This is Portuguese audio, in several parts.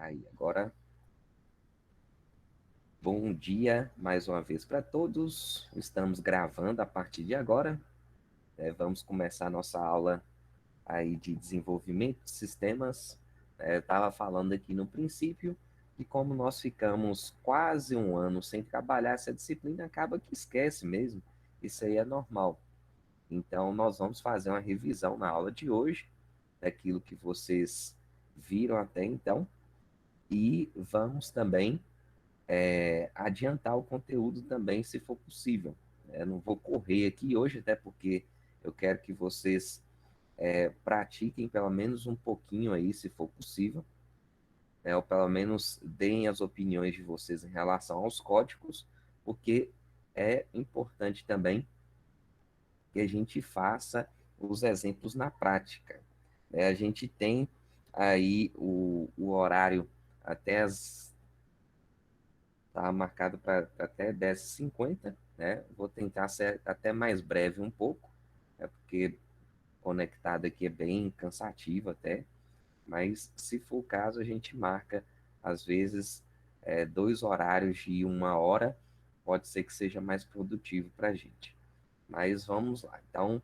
Aí, agora, bom dia mais uma vez para todos. Estamos gravando a partir de agora. Vamos começar a nossa aula aí de desenvolvimento de sistemas. Estava falando aqui no princípio de como nós ficamos quase um ano sem trabalhar essa disciplina, acaba que esquece mesmo. Isso aí é normal. Então, nós vamos fazer uma revisão na aula de hoje daquilo que vocês viram até então e vamos também adiantar o conteúdo também, se for possível. Eu não vou correr aqui hoje, até porque eu quero que vocês pratiquem pelo menos um pouquinho aí, se for possível, ou pelo menos deem as opiniões de vocês em relação aos códigos, porque é importante também que a gente faça os exemplos na prática. A gente tem aí o horário até as tá marcado para até 10h50, né? Vou tentar ser até mais breve um pouco, porque conectado aqui é bem cansativo até, mas se for o caso, a gente marca, às vezes, dois horários de 1 hora, pode ser que seja mais produtivo para a gente. Mas vamos lá. Então,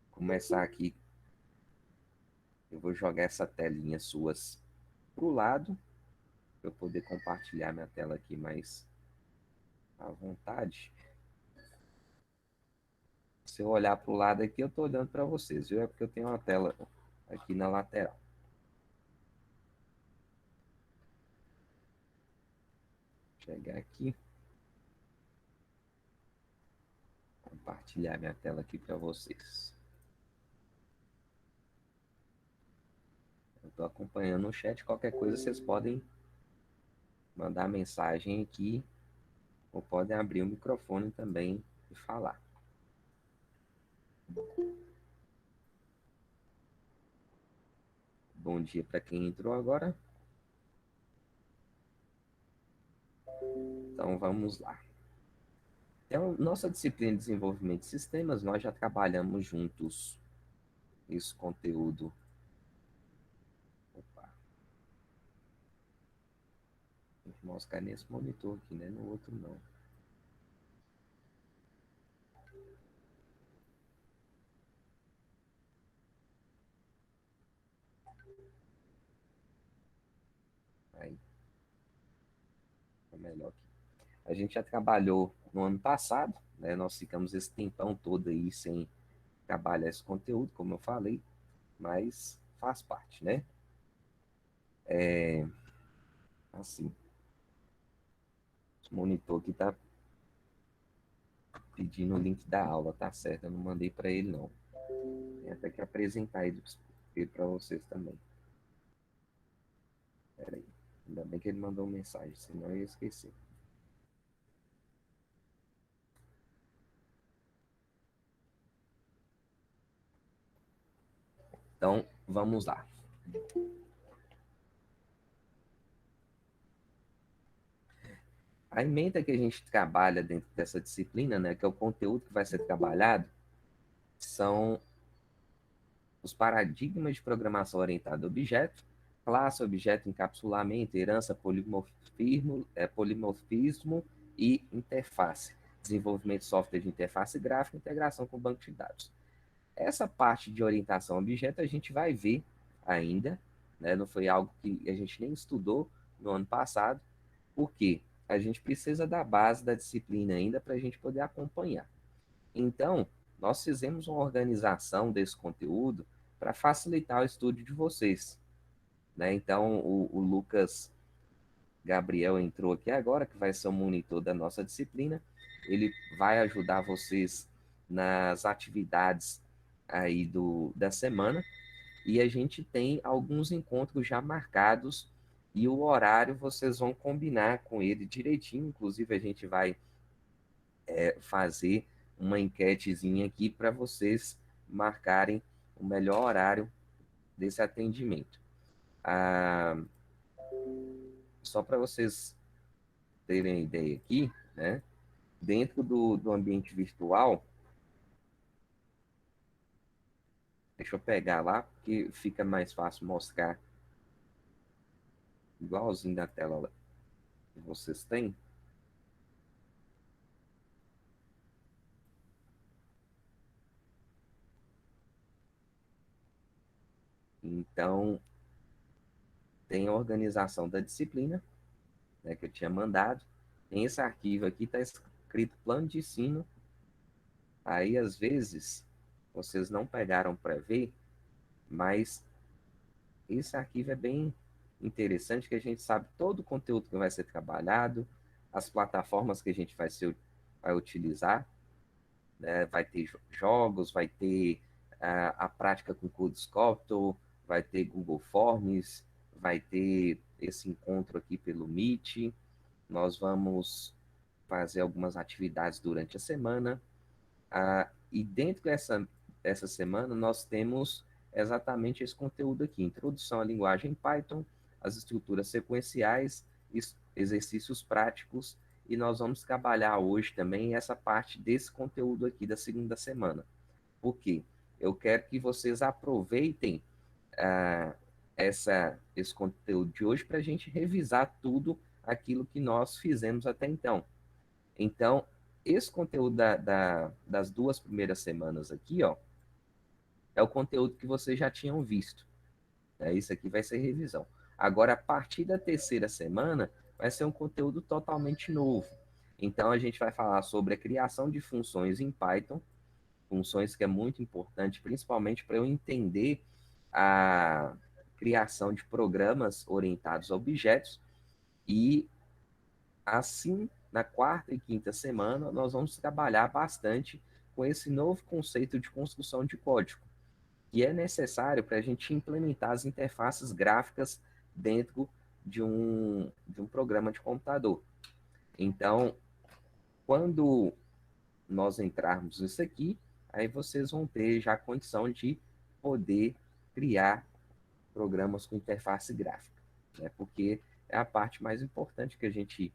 começar aqui, eu vou jogar essa telinha suas para o lado, para eu poder compartilhar minha tela aqui mais à vontade. Se eu olhar para o lado aqui, eu estou olhando para vocês, viu? É porque eu tenho uma tela aqui na lateral. Chegar aqui, compartilhar minha tela aqui para vocês. Eu estou acompanhando o chat, qualquer coisa vocês podem mandar mensagem aqui ou podem abrir o microfone também e falar. Bom dia para quem entrou agora. Então vamos lá. Então, nossa disciplina de desenvolvimento de sistemas, nós já trabalhamos juntos esse conteúdo. Opa, tem que mostrar nesse monitor aqui, né? No outro não. Aí, é melhor aqui. A gente já trabalhou no ano passado, né? Nós ficamos esse tempão todo aí sem trabalhar esse conteúdo, como eu falei, mas faz parte, né? Assim, o monitor aqui tá pedindo o link da aula, tá certo? Eu não mandei para ele, não. Tem até que apresentar ele para vocês também. Pera aí. Ainda bem que ele mandou mensagem, senão eu ia esquecer. Então, vamos lá. A ementa que a gente trabalha dentro dessa disciplina, né, que é o conteúdo que vai ser trabalhado, são os paradigmas de programação orientada a objeto, classe, objeto, encapsulamento, herança, polimorfismo e interface. Desenvolvimento de software de interface gráfica e integração com banco de dados. Essa parte de orientação a objeto a gente vai ver ainda, né? Não foi algo que a gente nem estudou no ano passado, porque a gente precisa da base da disciplina ainda para a gente poder acompanhar. Então, nós fizemos uma organização desse conteúdo para facilitar o estudo de vocês, né? Então, o Lucas Gabriel entrou aqui agora, que vai ser o monitor da nossa disciplina. Ele vai ajudar vocês nas atividades aí da semana. E a gente tem alguns encontros já marcados e o horário vocês vão combinar com ele direitinho. Inclusive, a gente vai fazer uma enquetezinha aqui para vocês marcarem o melhor horário desse atendimento. Ah, só para vocês terem ideia aqui, né? Dentro do ambiente virtual, Deixa eu pegar lá, porque fica mais fácil mostrar igualzinho da tela que vocês têm. Então, tem a organização da disciplina, né, que eu tinha mandado. Tem esse arquivo aqui, está escrito plano de ensino. Aí, às vezes, vocês não pegaram para ver, mas esse arquivo é bem interessante, que a gente sabe todo o conteúdo que vai ser trabalhado, as plataformas que a gente vai utilizar, né? Vai ter jogos, vai ter a prática com Codescopter, vai ter Google Forms, vai ter esse encontro aqui pelo Meet. Nós vamos fazer algumas atividades durante a semana. E dentro dessa semana, nós temos exatamente esse conteúdo aqui: introdução à linguagem Python, as estruturas sequenciais, exercícios práticos, e nós vamos trabalhar hoje também essa parte desse conteúdo aqui da segunda semana. Por quê? Eu quero que vocês aproveitem ah, esse conteúdo de hoje para a gente revisar tudo aquilo que nós fizemos até então. Então, esse conteúdo das duas primeiras semanas aqui, ó, é o conteúdo que vocês já tinham visto. Né? Isso aqui vai ser revisão. Agora, a partir da terceira semana, vai ser um conteúdo totalmente novo. Então, a gente vai falar sobre a criação de funções em Python, funções que é muito importante, principalmente para eu entender a criação de programas orientados a objetos. E assim, na quarta e quinta semana, nós vamos trabalhar bastante com esse novo conceito de construção de código, que é necessário para a gente implementar as interfaces gráficas dentro de um programa de computador. Então, quando nós entrarmos nisso aqui, aí vocês vão ter já a condição de poder criar programas com interface gráfica, né? Porque é a parte mais importante que a gente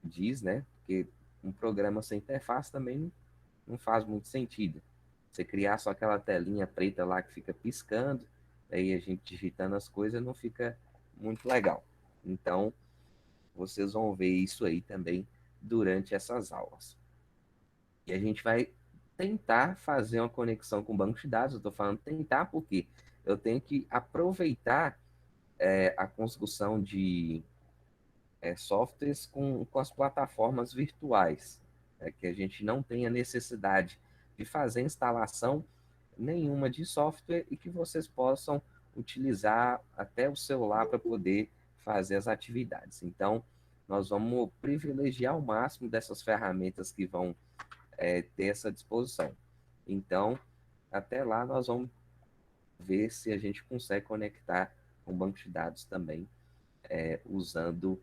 diz, né? Porque um programa sem interface também não faz muito sentido. Você criar só aquela telinha preta lá que fica piscando, aí a gente digitando as coisas não fica muito legal. Então, vocês vão ver isso aí também durante essas aulas. E a gente vai tentar fazer uma conexão com o banco de dados. Eu estou falando tentar porque eu tenho que aproveitar a construção de softwares com as plataformas virtuais, que a gente não tenha necessidade de fazer instalação nenhuma de software e que vocês possam utilizar até o celular para poder fazer as atividades. Então, nós vamos privilegiar ao máximo dessas ferramentas que vão ter essa disposição. Então, até lá nós vamos ver se a gente consegue conectar com o banco de dados também, usando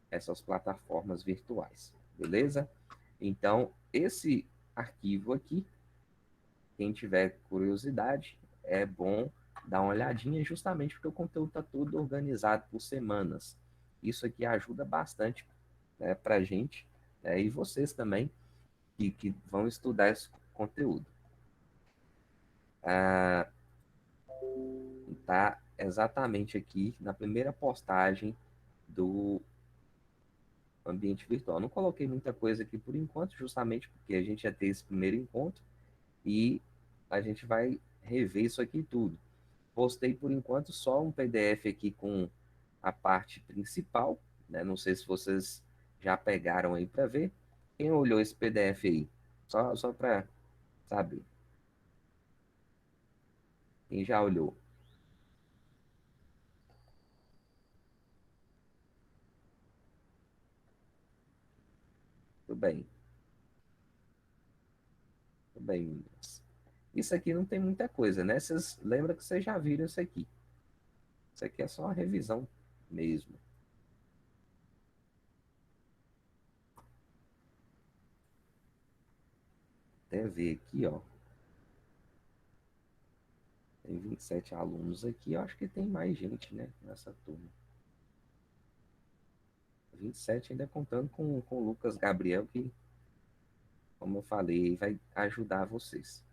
essas plataformas virtuais, beleza? Então, esse arquivo aqui, quem tiver curiosidade, é bom dar uma olhadinha, justamente porque o conteúdo está todo organizado por semanas. Isso aqui ajuda bastante, né, para a gente, e vocês também, que vão estudar esse conteúdo. Tá exatamente aqui na primeira postagem do ambiente virtual. Não coloquei muita coisa aqui por enquanto, justamente porque a gente já tem esse primeiro encontro e a gente vai rever isso aqui tudo. Postei por enquanto só um PDF aqui com a parte principal, né? Não sei se vocês já pegaram aí para ver. Quem olhou esse PDF aí? Só para saber. Quem já olhou? Tudo bem, tudo bem, meninas. Isso aqui não tem muita coisa, né? Vocês lembram que vocês já viram isso aqui. Isso aqui é só uma revisão mesmo. Até ver aqui, ó. Tem 27 alunos aqui. Eu acho que tem mais gente, né? Nessa turma. 27 ainda contando com o Lucas Gabriel, que, como eu falei, vai ajudar vocês.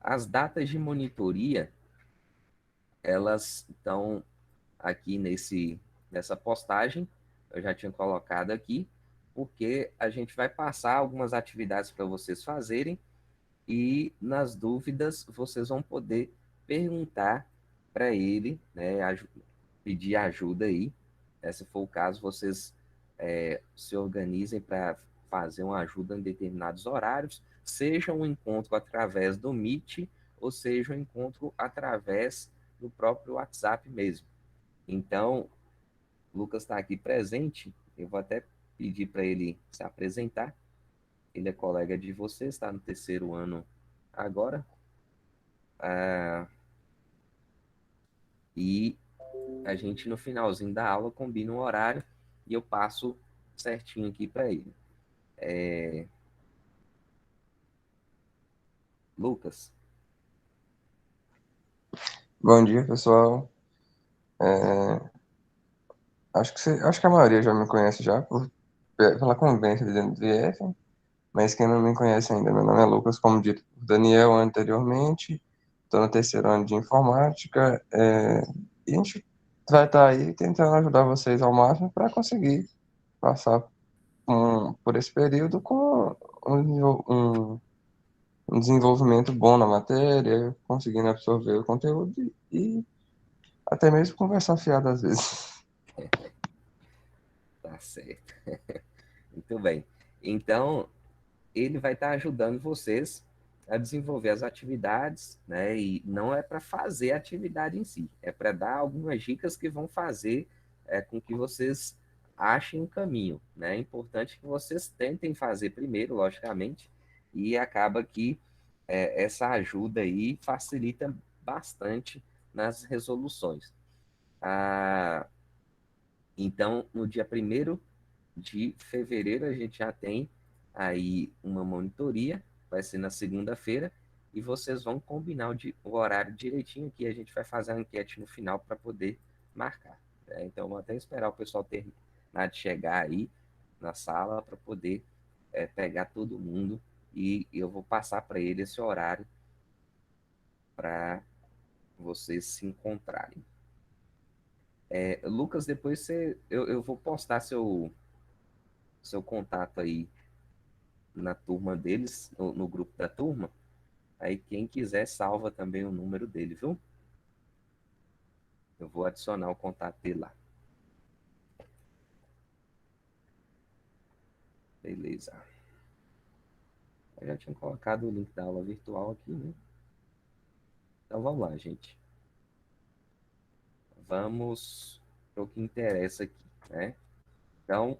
As datas de monitoria, elas estão aqui nessa postagem, eu já tinha colocado aqui, porque a gente vai passar algumas atividades para vocês fazerem e, nas dúvidas, vocês vão poder perguntar para ele, né, pedir ajuda aí. Se for o caso, vocês se organizem para fazer uma ajuda em determinados horários, seja um encontro através do Meet, ou seja um encontro através do próprio WhatsApp mesmo. Então, o Lucas está aqui presente, eu vou até pedir para ele se apresentar. Ele é colega de você, está no terceiro ano agora. E a gente, no finalzinho da aula, combina um horário e eu passo certinho aqui para ele. Lucas. Bom dia, pessoal. Acho que a maioria já me conhece já pela convivência dentro do IF, mas quem não me conhece ainda, meu nome é Lucas, como dito por Daniel anteriormente, estou no terceiro ano de informática, e a gente vai estar aí tentando ajudar vocês ao máximo para conseguir passar por esse período com um desenvolvimento bom na matéria, conseguindo absorver o conteúdo e até mesmo conversar fiado às vezes. Tá certo. Muito bem. Então, ele vai estar ajudando vocês a desenvolver as atividades, né? E não é para fazer a atividade em si, é para dar algumas dicas que vão fazer com que vocês achem um caminho, né? É importante que vocês tentem fazer primeiro, logicamente, e acaba que essa ajuda aí facilita bastante nas resoluções. Ah, então, no dia 1º de fevereiro, a gente já tem aí uma monitoria, vai ser na segunda-feira, e vocês vão combinar o horário direitinho aqui, a gente vai fazer a enquete no final para poder marcar. Né? Então, vou até esperar o pessoal terminar de chegar aí na sala para poder pegar todo mundo e eu vou passar para ele esse horário para vocês se encontrarem. Lucas, depois eu vou postar seu contato aí na turma deles, no grupo da turma. Aí quem quiser salva também o número dele, viu? Eu vou adicionar o contato dele lá. Beleza. Eu já tinha colocado o link da aula virtual aqui, né? Então vamos lá, gente. Vamos para o que interessa aqui, né? Então,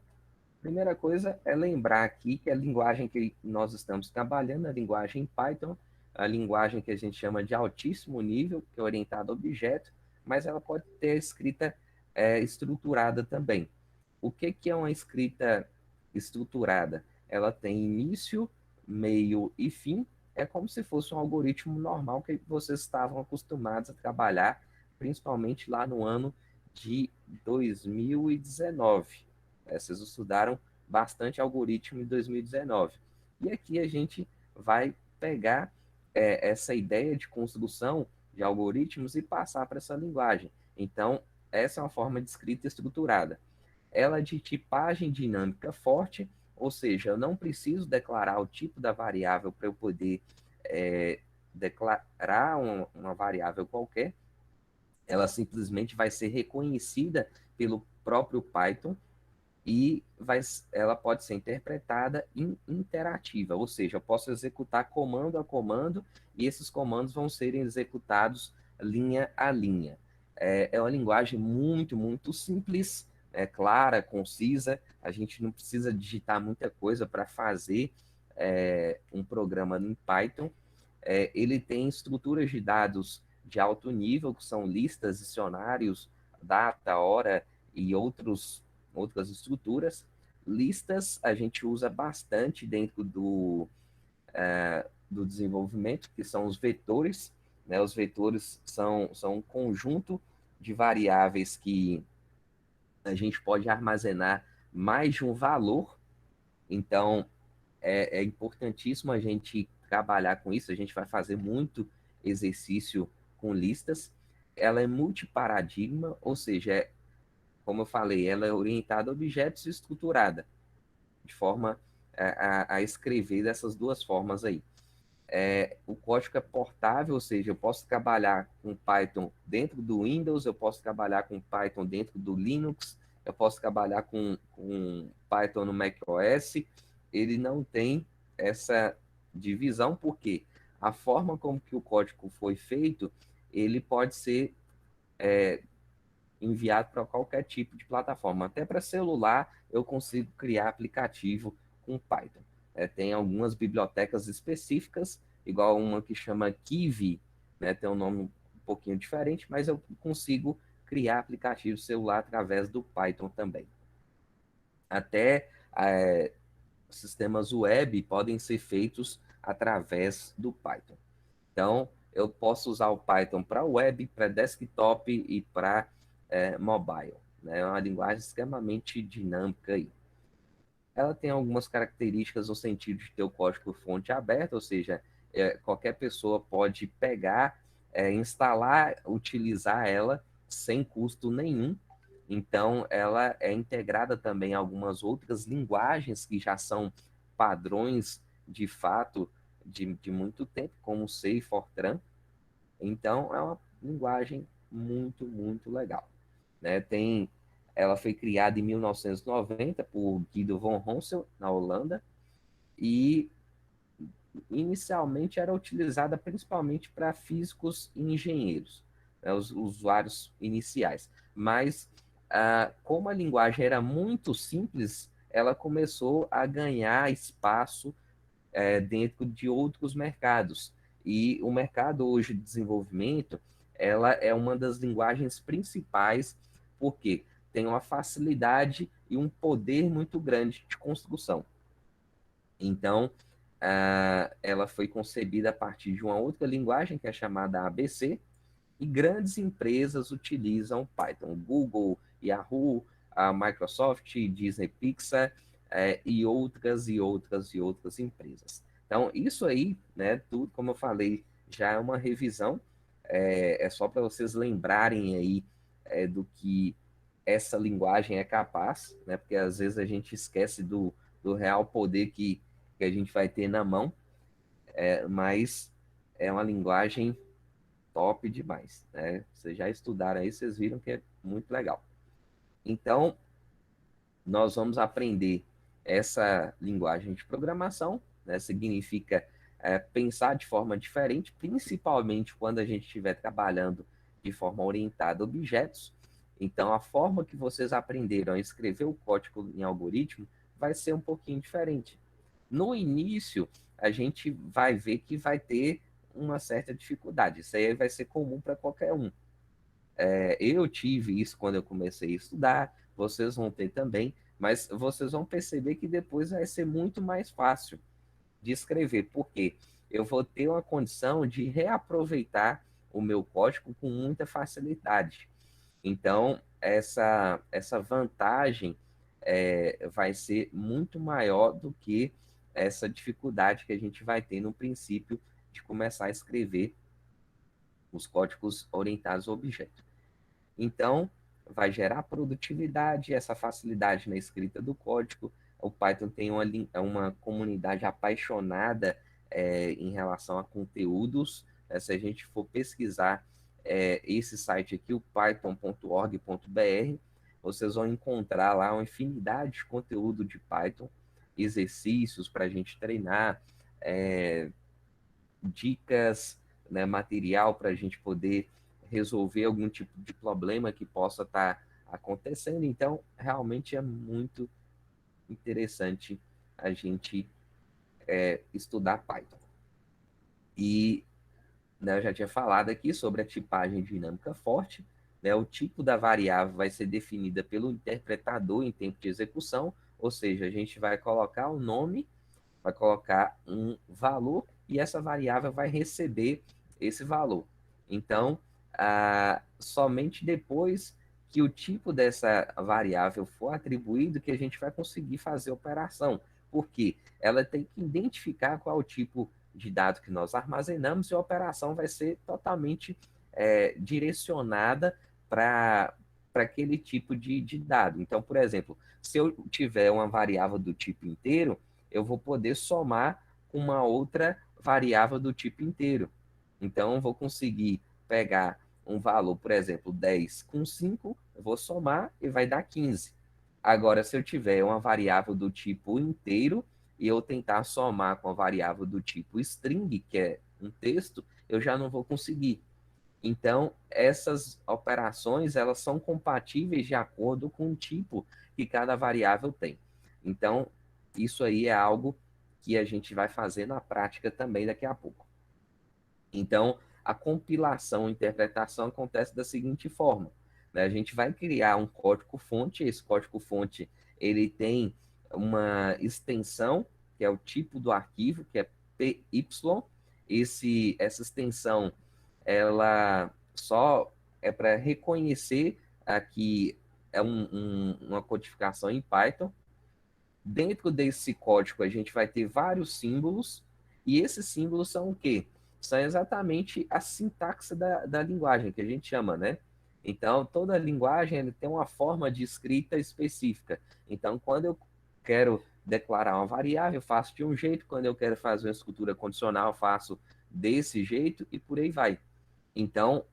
primeira coisa é lembrar aqui que a linguagem que nós estamos trabalhando, a linguagem Python, a linguagem que a gente chama de altíssimo nível, que é orientada a objeto, mas ela pode ter escrita estruturada também. O que é uma escrita estruturada? Ela tem início, meio e fim. É como se fosse um algoritmo normal que vocês estavam acostumados a trabalhar, principalmente lá no ano de 2019. Vocês estudaram bastante algoritmo em 2019. E aqui a gente vai pegar essa ideia de construção de algoritmos e passar para essa linguagem. Então, essa é uma forma de escrita estruturada. Ela é de tipagem dinâmica forte, ou seja, eu não preciso declarar o tipo da variável para eu poder declarar uma variável qualquer. Ela simplesmente vai ser reconhecida pelo próprio Python e ela pode ser interpretada interativa, ou seja, eu posso executar comando a comando e esses comandos vão serem executados linha a linha. É uma linguagem muito, muito simples, clara, concisa, a gente não precisa digitar muita coisa para fazer um programa em Python. Ele tem estruturas de dados de alto nível, que são listas, dicionários, data, hora e outras estruturas. Listas a gente usa bastante dentro do desenvolvimento, que são os vetores. Né? Os vetores são um conjunto de variáveis que a gente pode armazenar mais de um valor. Então, é importantíssimo a gente trabalhar com isso. A gente vai fazer muito exercício com listas. Ela é multiparadigma, ou seja, como eu falei, ela é orientada a objetos e estruturada, de forma a escrever dessas duas formas aí. O código é portável, ou seja, eu posso trabalhar com Python dentro do Windows, eu posso trabalhar com Python dentro do Linux, eu posso trabalhar com Python no macOS. Ele não tem essa divisão, porque a forma como que o código foi feito, ele pode ser enviado para qualquer tipo de plataforma. Até para celular, eu consigo criar aplicativo com Python. Tem algumas bibliotecas específicas, igual uma que chama Kiwi, né, tem um nome um pouquinho diferente, mas eu consigo criar aplicativo celular através do Python também. Até sistemas web podem ser feitos através do Python. Então, eu posso usar o Python para web, para desktop e para mobile. Né? É uma linguagem extremamente dinâmica aí. Ela tem algumas características no sentido de ter o código-fonte aberto, ou seja, qualquer pessoa pode pegar, instalar, utilizar ela sem custo nenhum. Então, ela é integrada também a algumas outras linguagens que já são padrões de fato de muito tempo, como o C e Fortran. Então, é uma linguagem muito, muito legal. Né? Ela foi criada em 1990 por Guido von Honsel, na Holanda, e inicialmente era utilizada principalmente para físicos e engenheiros, né, os usuários iniciais. Mas, como a linguagem era muito simples, ela começou a ganhar espaço dentro de outros mercados. E o mercado hoje de desenvolvimento, ela é uma das linguagens principais, porque tem uma facilidade e um poder muito grande de construção. Então, ela foi concebida a partir de uma outra linguagem, que é chamada ABC, e grandes empresas utilizam Python. Google, Yahoo, a Microsoft, Disney Pixar, e outras empresas. Então, isso aí, né, tudo, como eu falei, já é uma revisão, só para vocês lembrarem aí do que essa linguagem é capaz, né, porque às vezes a gente esquece do real poder que a gente vai ter na mão, mas é uma linguagem top demais, né? Vocês já estudaram aí, vocês viram que é muito legal. Então, nós vamos aprender essa linguagem de programação, né? Significa pensar de forma diferente, principalmente quando a gente estiver trabalhando de forma orientada a objetos. Então, a forma que vocês aprenderam a escrever o código em algoritmo vai ser um pouquinho diferente. No início, a gente vai ver que vai ter uma certa dificuldade. Isso aí vai ser comum para qualquer um. Eu tive isso quando eu comecei a estudar, vocês vão ter também, mas vocês vão perceber que depois vai ser muito mais fácil de escrever, porque eu vou ter uma condição de reaproveitar o meu código com muita facilidade. Então, essa vantagem vai ser muito maior do que essa dificuldade que a gente vai ter no princípio de começar a escrever os códigos orientados ao objeto. Então, vai gerar produtividade, essa facilidade na escrita do código. O Python tem uma comunidade apaixonada em relação a conteúdos. Se a gente for pesquisar esse site aqui, o python.org.br, vocês vão encontrar lá uma infinidade de conteúdo de Python, exercícios para a gente treinar, dicas, né, material para a gente poder resolver algum tipo de problema que possa estar acontecendo. Então, realmente é muito interessante a gente estudar Python. E né, eu já tinha falado aqui sobre a tipagem dinâmica forte. Né, o tipo da variável vai ser definida pelo interpretador em tempo de execução, ou seja, a gente vai colocar o nome, vai colocar um valor e essa variável vai receber esse valor. Então, somente depois que o tipo dessa variável for atribuído que a gente vai conseguir fazer a operação, porque ela tem que identificar qual é o tipo de dado que nós armazenamos e a operação vai ser totalmente direcionada para aquele tipo de dado. Então, por exemplo, se eu tiver uma variável do tipo inteiro, eu vou poder somar com uma outra variável do tipo inteiro. Então, eu vou conseguir pegar um valor, por exemplo, 10 com 5, eu vou somar e vai dar 15. Agora, se eu tiver uma variável do tipo inteiro e eu tentar somar com a variável do tipo string, que é um texto, eu já não vou conseguir. Então, essas operações, elas são compatíveis de acordo com o tipo que cada variável tem. Então, isso aí é algo que a gente vai fazer na prática também daqui a pouco. Então, a compilação e interpretação acontece da seguinte forma, né? A gente vai criar um código-fonte, esse código-fonte ele tem uma extensão, que é o tipo do arquivo, que é PY. Essa extensão, ela só é para reconhecer aqui uma codificação em Python. Dentro desse código, a gente vai ter vários símbolos, e esses símbolos são o quê? São exatamente a sintaxe da linguagem, que a gente chama, né? Então, toda linguagem ele tem uma forma de escrita específica. Então, quando eu quero declarar uma variável, eu faço de um jeito, quando eu quero fazer uma escritura condicional, eu faço desse jeito, e por aí vai. Então,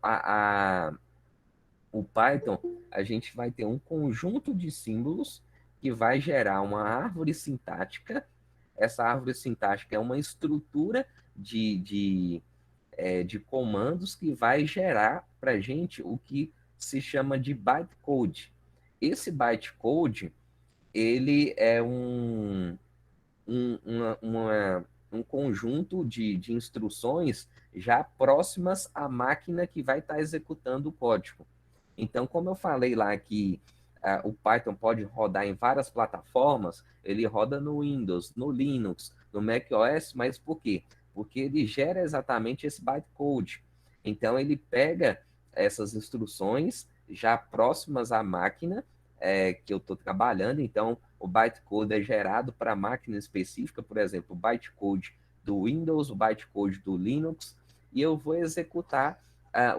o Python, a gente vai ter um conjunto de símbolos que vai gerar uma árvore sintática. Essa árvore sintática é uma estrutura de comandos que vai gerar para a gente o que se chama de bytecode. Esse bytecode, ele é um, uma, uma, um conjunto de instruções já próximas à máquina que vai estar executando o código. Então, como eu falei lá que o Python pode rodar em várias plataformas, ele roda no Windows, no Linux, no macOS, mas por quê? Porque ele gera exatamente esse bytecode. Então, ele pega essas instruções já próximas à máquina que eu estou trabalhando. Então, o bytecode é gerado para a máquina específica, por exemplo, o bytecode do Windows, o bytecode do Linux, e eu vou executar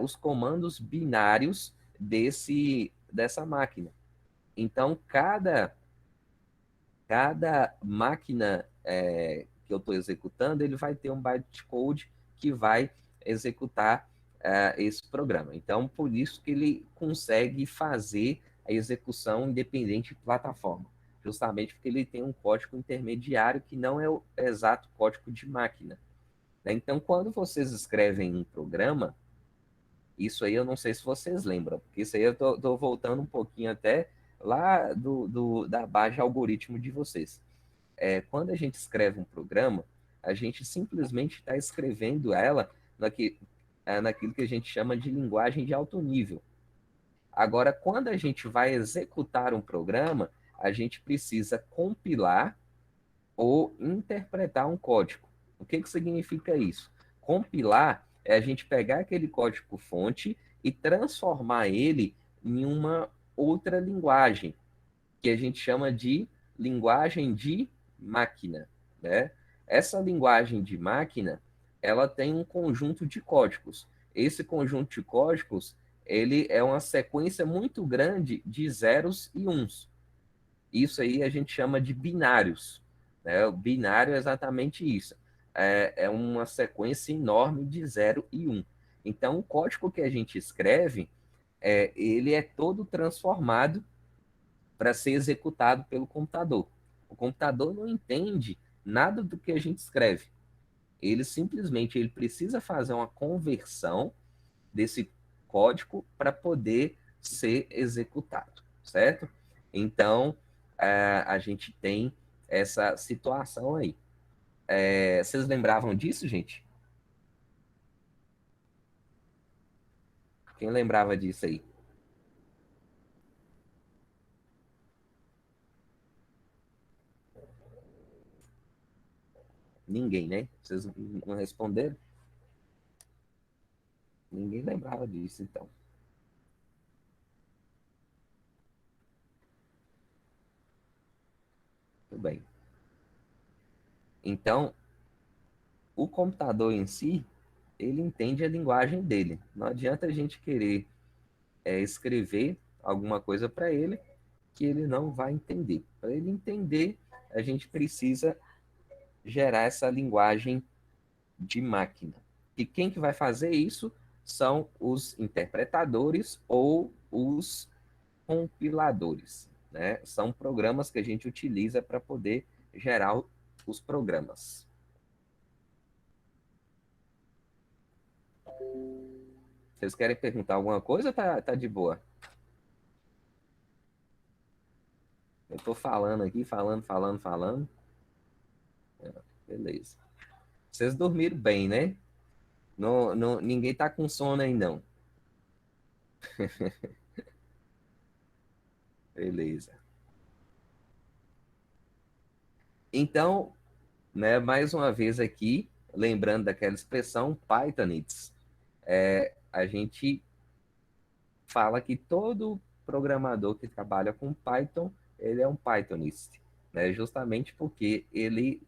os comandos binários dessa máquina. Então, cada máquina que eu estou executando, ele vai ter um bytecode que vai executar esse programa. Então, por isso que ele consegue fazer a execução independente de plataforma, justamente porque ele tem um código intermediário que não é o exato código de máquina. Né? Então, quando vocês escrevem um programa, isso aí eu não sei se vocês lembram, porque isso aí eu tô voltando um pouquinho até lá da base de algoritmo de vocês. Quando a gente escreve um programa, a gente simplesmente está escrevendo ela naquilo que a gente chama de linguagem de alto nível. Agora, quando a gente vai executar um programa, a gente precisa compilar ou interpretar um código. O que significa isso? Compilar é a gente pegar aquele código-fonte e transformar ele em uma outra linguagem, que a gente chama de linguagem de máquina, né? Essa linguagem de máquina, ela tem um conjunto de códigos. Esse conjunto de códigos, ele é uma sequência muito grande de zeros e uns. Isso aí a gente chama de binários. Né? O binário é exatamente isso. É uma sequência enorme de 0 e 1. Um. Então, o código que a gente escreve, ele é todo transformado para ser executado pelo computador. O computador não entende nada do que a gente escreve. Ele precisa fazer uma conversão desse código para poder ser executado, certo? Então, a gente tem essa situação aí. Vocês lembravam disso, gente? Quem lembrava disso aí? Ninguém, né? Vocês não responderam? Ninguém lembrava disso, então. Tudo bem. Então, o computador em si, ele entende a linguagem dele. Não adianta a gente querer escrever alguma coisa para ele que ele não vai entender. Para ele entender, a gente precisa gerar essa linguagem de máquina. E quem que vai fazer isso são os interpretadores ou os compiladores, né? São programas que a gente utiliza para poder gerar os programas. Vocês querem perguntar alguma coisa ou tá de boa? Eu estou falando aqui, falando. Beleza. Vocês dormiram bem, né? Não, não, ninguém tá com sono aí, não. Beleza. Então, né, mais uma vez aqui, lembrando daquela expressão Pythonists, a gente fala que todo programador que trabalha com Python, ele é um Pythonist, né? Justamente porque ele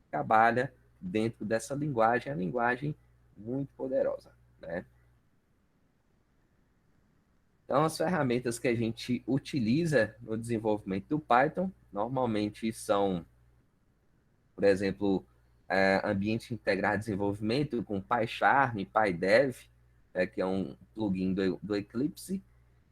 trabalha dentro dessa linguagem, a linguagem muito poderosa, né? Então, as ferramentas que a gente utiliza no desenvolvimento do Python, normalmente são, por exemplo, ambiente integrado de desenvolvimento com PyCharm, PyDev, que é um plugin do Eclipse,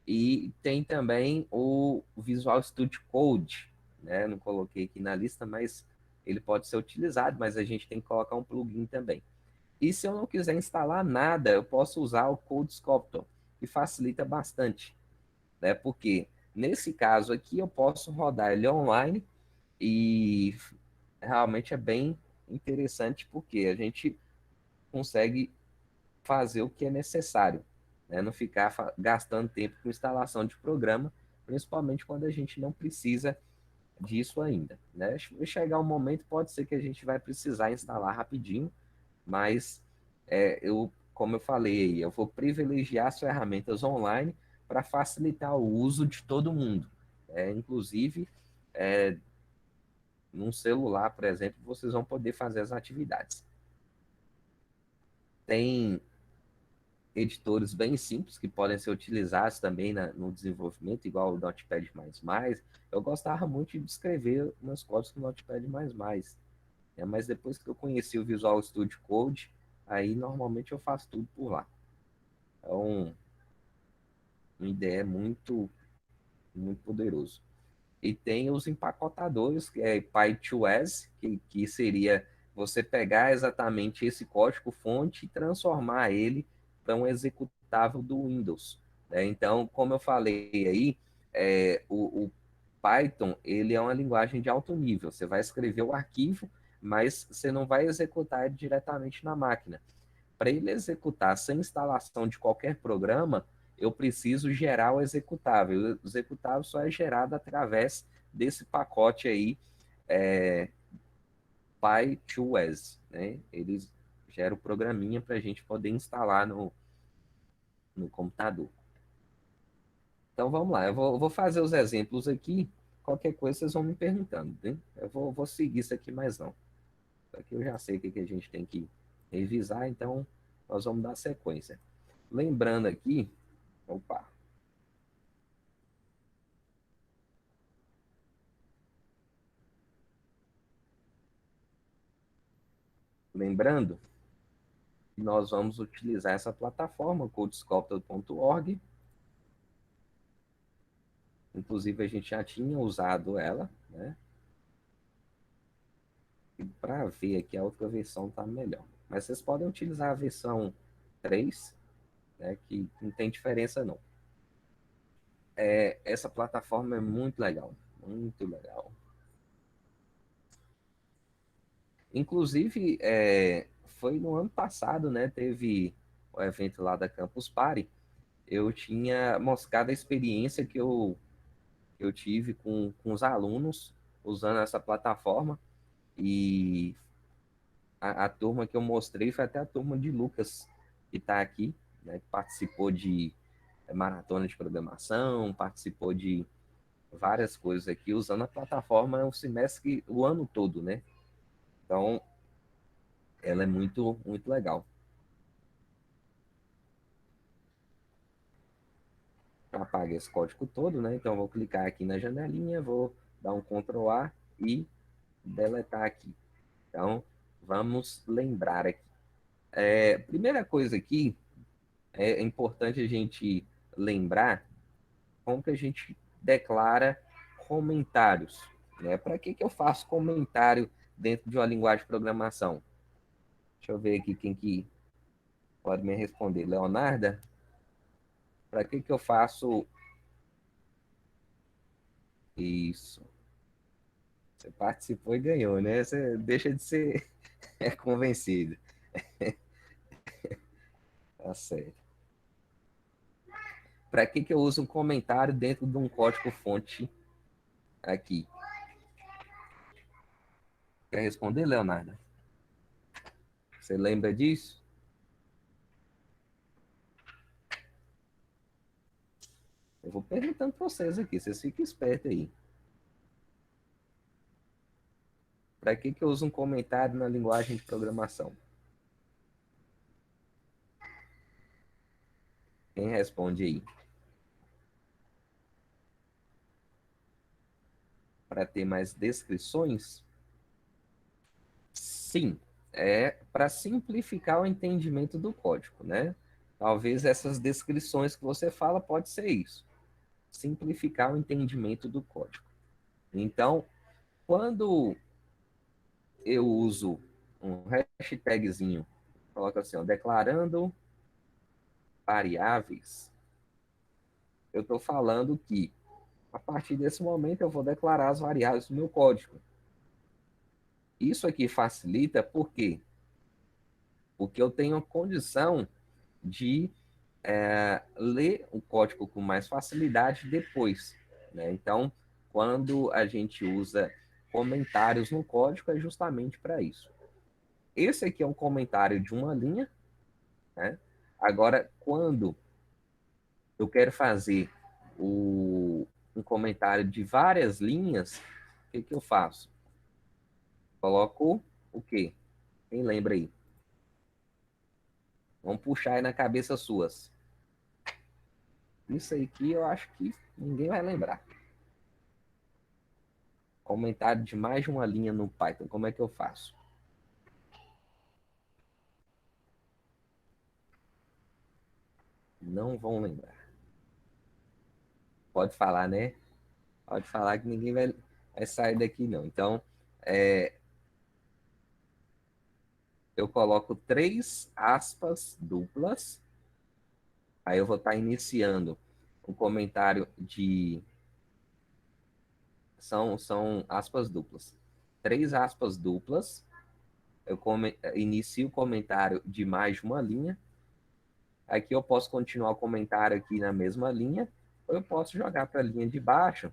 e tem também o Visual Studio Code, né? Não coloquei aqui na lista, mas ele pode ser utilizado, mas a gente tem que colocar um plugin também. E se eu não quiser instalar nada, eu posso usar o Code Sculptor, que facilita bastante, né? Porque nesse caso aqui eu posso rodar ele online e realmente é bem interessante porque a gente consegue fazer o que é necessário, né? Não ficar gastando tempo com instalação de programa, principalmente quando a gente não precisa disso ainda, né? Chegar um momento, pode ser que a gente vai precisar instalar rapidinho, mas como eu falei, eu vou privilegiar as ferramentas online para facilitar o uso de todo mundo. Inclusive, é, num celular, por exemplo, vocês vão poder fazer as atividades. Tem editores bem simples que podem ser utilizados também no desenvolvimento, igual o Notepad++. Eu gostava muito de escrever meus códigos com Notepad++, mas depois que eu conheci o Visual Studio Code, aí normalmente eu faço tudo por lá. Então, uma ideia muito, muito poderoso. E tem os empacotadores, que é Py2S, que seria você pegar exatamente esse código-fonte e transformar ele para um executável do Windows, né? Então, como eu falei aí, o Python ele é uma linguagem de alto nível. Você vai escrever o arquivo, mas você não vai executar diretamente na máquina. Para ele executar sem instalação de qualquer programa, eu preciso gerar o executável. O executável só é gerado através desse pacote aí, Py2S, né? Eles geram o programinha para a gente poder instalar no computador. Então vamos lá, eu vou fazer os exemplos aqui. Qualquer coisa vocês vão me perguntando, né? Eu vou seguir isso aqui mais não. Aqui eu já sei o que a gente tem que revisar, então nós vamos dar sequência. Lembrando aqui, opa, lembrando que nós vamos utilizar essa plataforma, codesculptor.org. Inclusive, a gente já tinha usado ela, né? E para ver aqui, a outra versão está melhor. Mas vocês podem utilizar a versão 3, né? Que não tem diferença, não. Essa plataforma é muito legal, muito legal. Inclusive, foi no ano passado, né? Teve o evento lá da Campus Party. Eu tinha mostrado a experiência que eu tive com os alunos usando essa plataforma e a turma que eu mostrei foi até a turma de Lucas, que está aqui, né, que participou de maratona de programação, participou de várias coisas aqui, usando a plataforma o semestre, o ano todo, né? Então, ela é muito, muito legal. Eu apaguei esse código todo, né? Então, eu vou clicar aqui na janelinha, vou dar um Ctrl A e deletar aqui. Então, vamos lembrar aqui. Primeira coisa aqui, é importante a gente lembrar como que a gente declara comentários. Né? Para que eu faço comentário dentro de uma linguagem de programação? Deixa eu ver aqui quem que pode me responder. Leonarda, para que eu faço isso? Você participou e ganhou, né? Você deixa de ser convencido. Tá certo. Para que eu uso um comentário dentro de um código-fonte aqui? Quer responder, Leonardo? Você lembra disso? Eu vou perguntando para vocês aqui, vocês fiquem espertos aí. Para que eu uso um comentário na linguagem de programação? Quem responde aí? Para ter mais descrições? Sim, é para simplificar o entendimento do código, né? Talvez essas descrições que você fala pode ser isso, simplificar o entendimento do código. Então, quando eu uso um hashtagzinho, coloca assim, ó, declarando variáveis, eu estou falando que a partir desse momento eu vou declarar as variáveis do meu código. Isso aqui facilita por quê? Porque eu tenho a condição de ler o código com mais facilidade depois. Né? Então, quando a gente usa comentários no código, é justamente para isso. Esse aqui é um comentário de uma linha. Né? Agora, quando eu quero fazer um comentário de várias linhas, o que eu faço? Coloco o quê? Quem lembra aí? Vamos puxar aí na cabeça suas. Isso aqui eu acho que ninguém vai lembrar. Comentário de mais de uma linha no Python. Como é que eu faço? Não vão lembrar. Pode falar, né? Pode falar que ninguém vai sair daqui, não. Então, eu coloco 3 aspas duplas. Aí eu vou estar iniciando o comentário de. São aspas duplas. 3 aspas duplas. Eu inicio o comentário de mais de uma linha. Aqui eu posso continuar o comentário aqui na mesma linha, ou eu posso jogar para a linha de baixo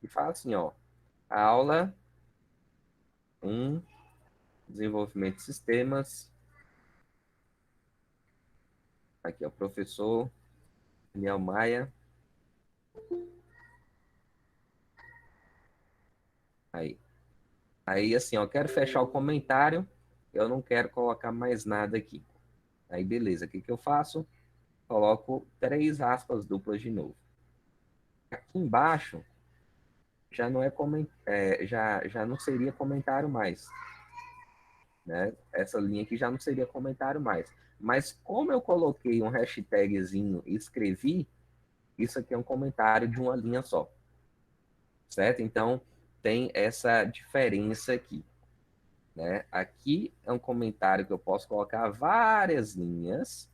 e falar assim, ó, aula 1, desenvolvimento de sistemas. Aqui, ó, professor Daniel Maia. Aí. Aí, assim, ó, eu quero fechar o comentário, eu não quero colocar mais nada aqui. Aí, beleza, o que eu faço? Coloco 3 aspas duplas de novo. Aqui embaixo já não já não seria comentário mais, né? Essa linha aqui já não seria comentário mais. Mas como eu coloquei um hashtagzinho e escrevi, isso aqui é um comentário de uma linha só, certo? Então tem essa diferença aqui, né? Aqui é um comentário que eu posso colocar várias linhas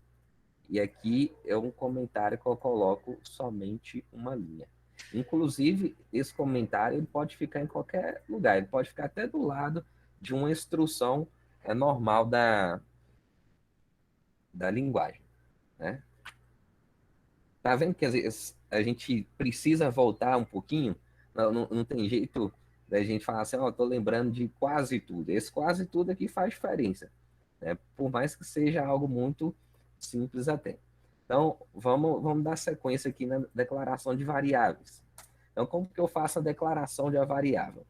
e aqui é um comentário que eu coloco somente uma linha. Inclusive, esse comentário ele pode ficar em qualquer lugar, ele pode ficar até do lado de uma instrução normal da linguagem, né? Tá vendo que às vezes a gente precisa voltar um pouquinho? Não tem jeito da gente falar assim, ó, tô lembrando de quase tudo. Esse quase tudo aqui faz diferença, né? Por mais que seja algo muito simples até. Então, vamos dar sequência aqui na declaração de variáveis. Então, como que eu faço a declaração de uma variável?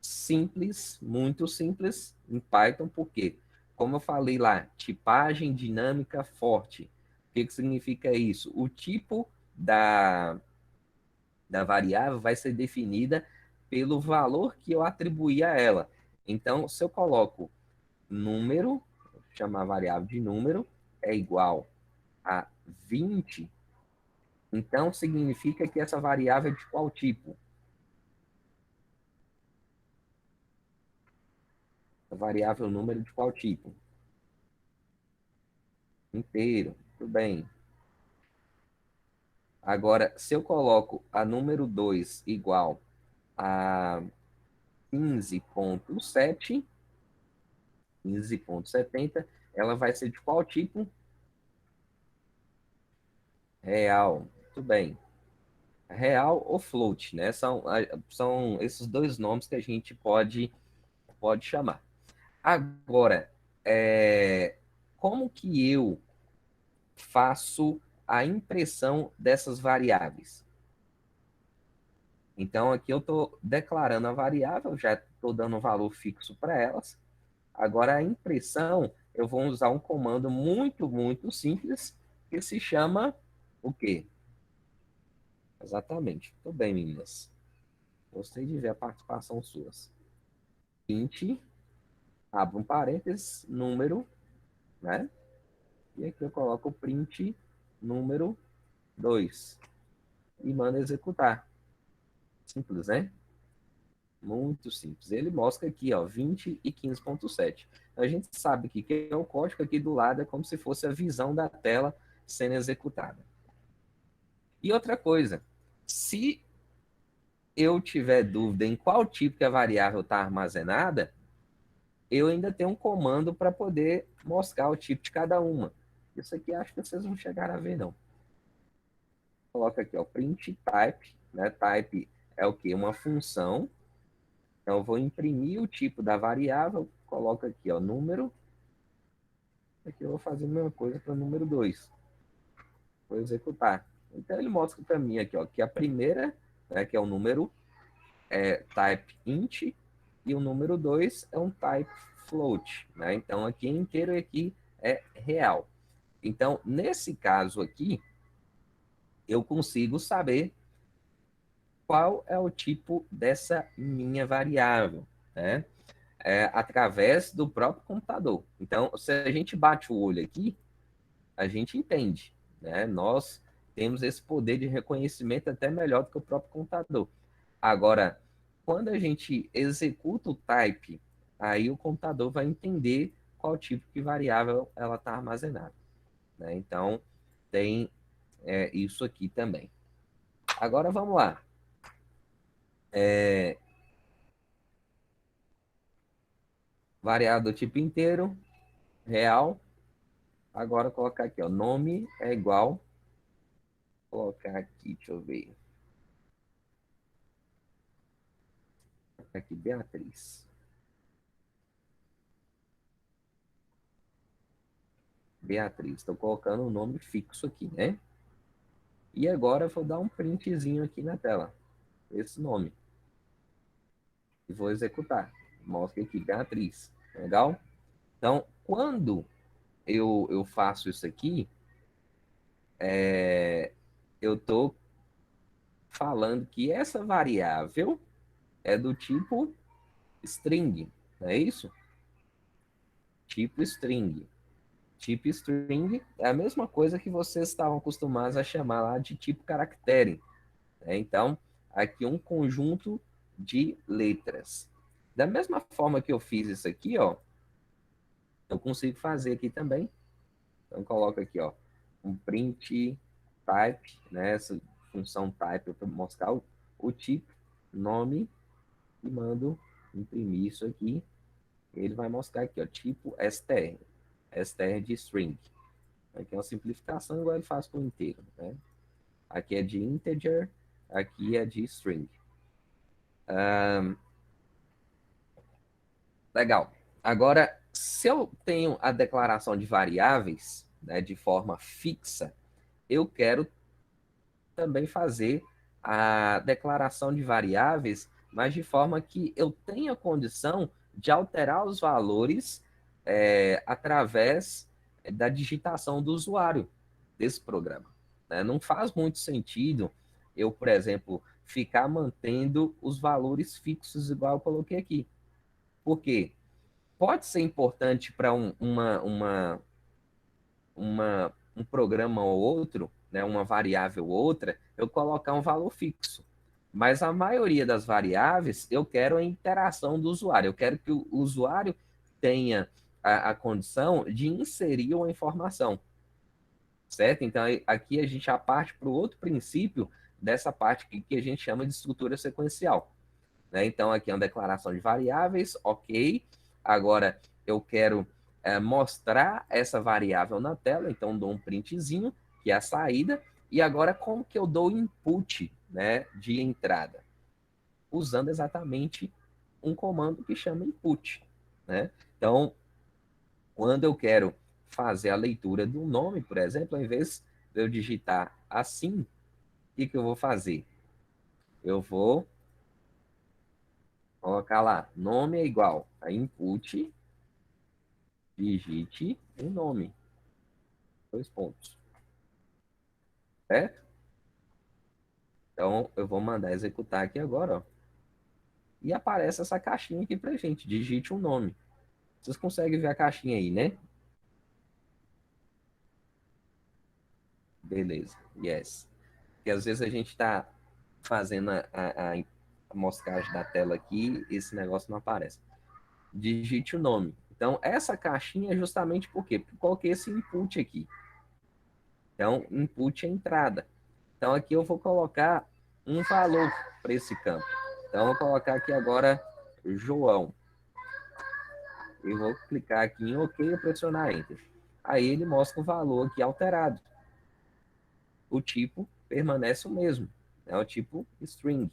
simples, muito simples em Python, porque, como eu falei lá, tipagem dinâmica forte. O que significa isso? O tipo da variável vai ser definida pelo valor que eu atribuí a ela. Então, se eu coloco número, vou chamar a variável de número, é igual a 20, então significa que essa variável é de qual tipo? A variável número de qual tipo? Inteiro, tudo bem. Agora, se eu coloco a número 2 igual a 15,7, 15,70, ela vai ser de qual tipo? Real. Muito bem. Real ou float, né? São esses dois nomes que a gente pode chamar. Agora, como que eu faço a impressão dessas variáveis? Então, aqui eu estou declarando a variável, já estou dando um valor fixo para elas. Agora, a impressão, eu vou usar um comando muito, muito simples, que se chama o quê? Exatamente. Tudo bem, meninas. Gostei de ver a participação suas. Print, abro um parênteses, número, né? E aqui eu coloco o print número 2 e mando executar. Simples, né? Muito simples. Ele mostra aqui, ó, 20 e 15,7. A gente sabe que é o código aqui do lado é como se fosse a visão da tela sendo executada. E outra coisa, se eu tiver dúvida em qual tipo que a variável está armazenada, eu ainda tenho um comando para poder mostrar o tipo de cada uma. Isso aqui acho que vocês não chegaram a ver, não. Coloca aqui, ó, print type, né? Type é o que? Uma função. Então, eu vou imprimir o tipo da variável, coloco aqui, ó, número. Aqui eu vou fazer a mesma coisa para o número 2. Vou executar. Então, ele mostra para mim aqui, ó, que a primeira, né, que é o número type int, e o número 2 é um type float. Né? Então, aqui inteiro aqui é real. Então, nesse caso aqui, eu consigo saber qual é o tipo dessa minha variável, né? Através do próprio computador. Então, se a gente bate o olho aqui, a gente entende, né? Nós temos esse poder de reconhecimento até melhor do que o próprio computador. Agora, quando a gente executa o type, aí o computador vai entender qual tipo de variável ela está armazenada, né? Então, tem isso aqui também. Agora, vamos lá. Variável do tipo inteiro, real. Agora, colocar aqui, ó, nome é igual. Vou colocar aqui, deixa eu ver. Vou colocar aqui, Beatriz. Beatriz, estou colocando um nome fixo aqui, né? E agora eu vou dar um printzinho aqui na tela. Esse nome. E vou executar. Mostra aqui, Beatriz. Legal? Então, quando eu faço isso aqui, eu estou falando que essa variável é do tipo string, não é isso? Tipo string. Tipo string é a mesma coisa que vocês estavam acostumados a chamar lá de tipo caractere. Né? Então, aqui um conjunto de letras. Da mesma forma que eu fiz isso aqui, ó, eu consigo fazer aqui também. Então, coloco aqui, ó, um print type, né? Essa função type para mostrar o tipo, nome, e mando imprimir isso aqui. Ele vai mostrar aqui, ó, tipo str, str de string. Aqui é uma simplificação, igual ele faz com inteiro, né? Aqui é de integer, aqui é de string. Legal. Agora, se eu tenho a declaração de variáveis, né, de forma fixa, eu quero também fazer a declaração de variáveis mas de forma que eu tenha condição de alterar os valores através da digitação do usuário desse programa. Né? Não faz muito sentido eu, por exemplo, ficar mantendo os valores fixos igual eu coloquei aqui. Por quê? Pode ser importante para um programa ou outro, né, uma variável ou outra, eu colocar um valor fixo. Mas a maioria das variáveis, eu quero a interação do usuário. Eu quero que o usuário tenha a condição de inserir uma informação, certo? Então, aqui a gente já parte para o outro princípio dessa parte que a gente chama de estrutura sequencial. Né? Então, aqui é uma declaração de variáveis, ok. Agora, eu quero mostrar essa variável na tela, então dou um printzinho, que é a saída. E agora, como que eu dou input, né, de entrada? Usando exatamente um comando que chama input. Né? Então, quando eu quero fazer a leitura do nome, por exemplo, ao invés de eu digitar assim, o que eu vou fazer? Eu vou colocar lá, nome é igual a input, digite o nome. 2 pontos. Certo? Então, eu vou mandar executar aqui agora, ó. E aparece essa caixinha aqui pra gente. Digite um nome. Vocês conseguem ver a caixinha aí, né? Beleza. Yes. Porque às vezes a gente está fazendo a moscagem da tela aqui e esse negócio não aparece. Digite o nome. Então, essa caixinha é justamente por quê? Porque eu coloquei esse input aqui. Então, input é entrada. Então, aqui eu vou colocar um valor para esse campo. Então, eu vou colocar aqui agora João. E vou clicar aqui em OK e pressionar Enter. Aí ele mostra o valor aqui alterado. O tipo permanece o mesmo. É o tipo string.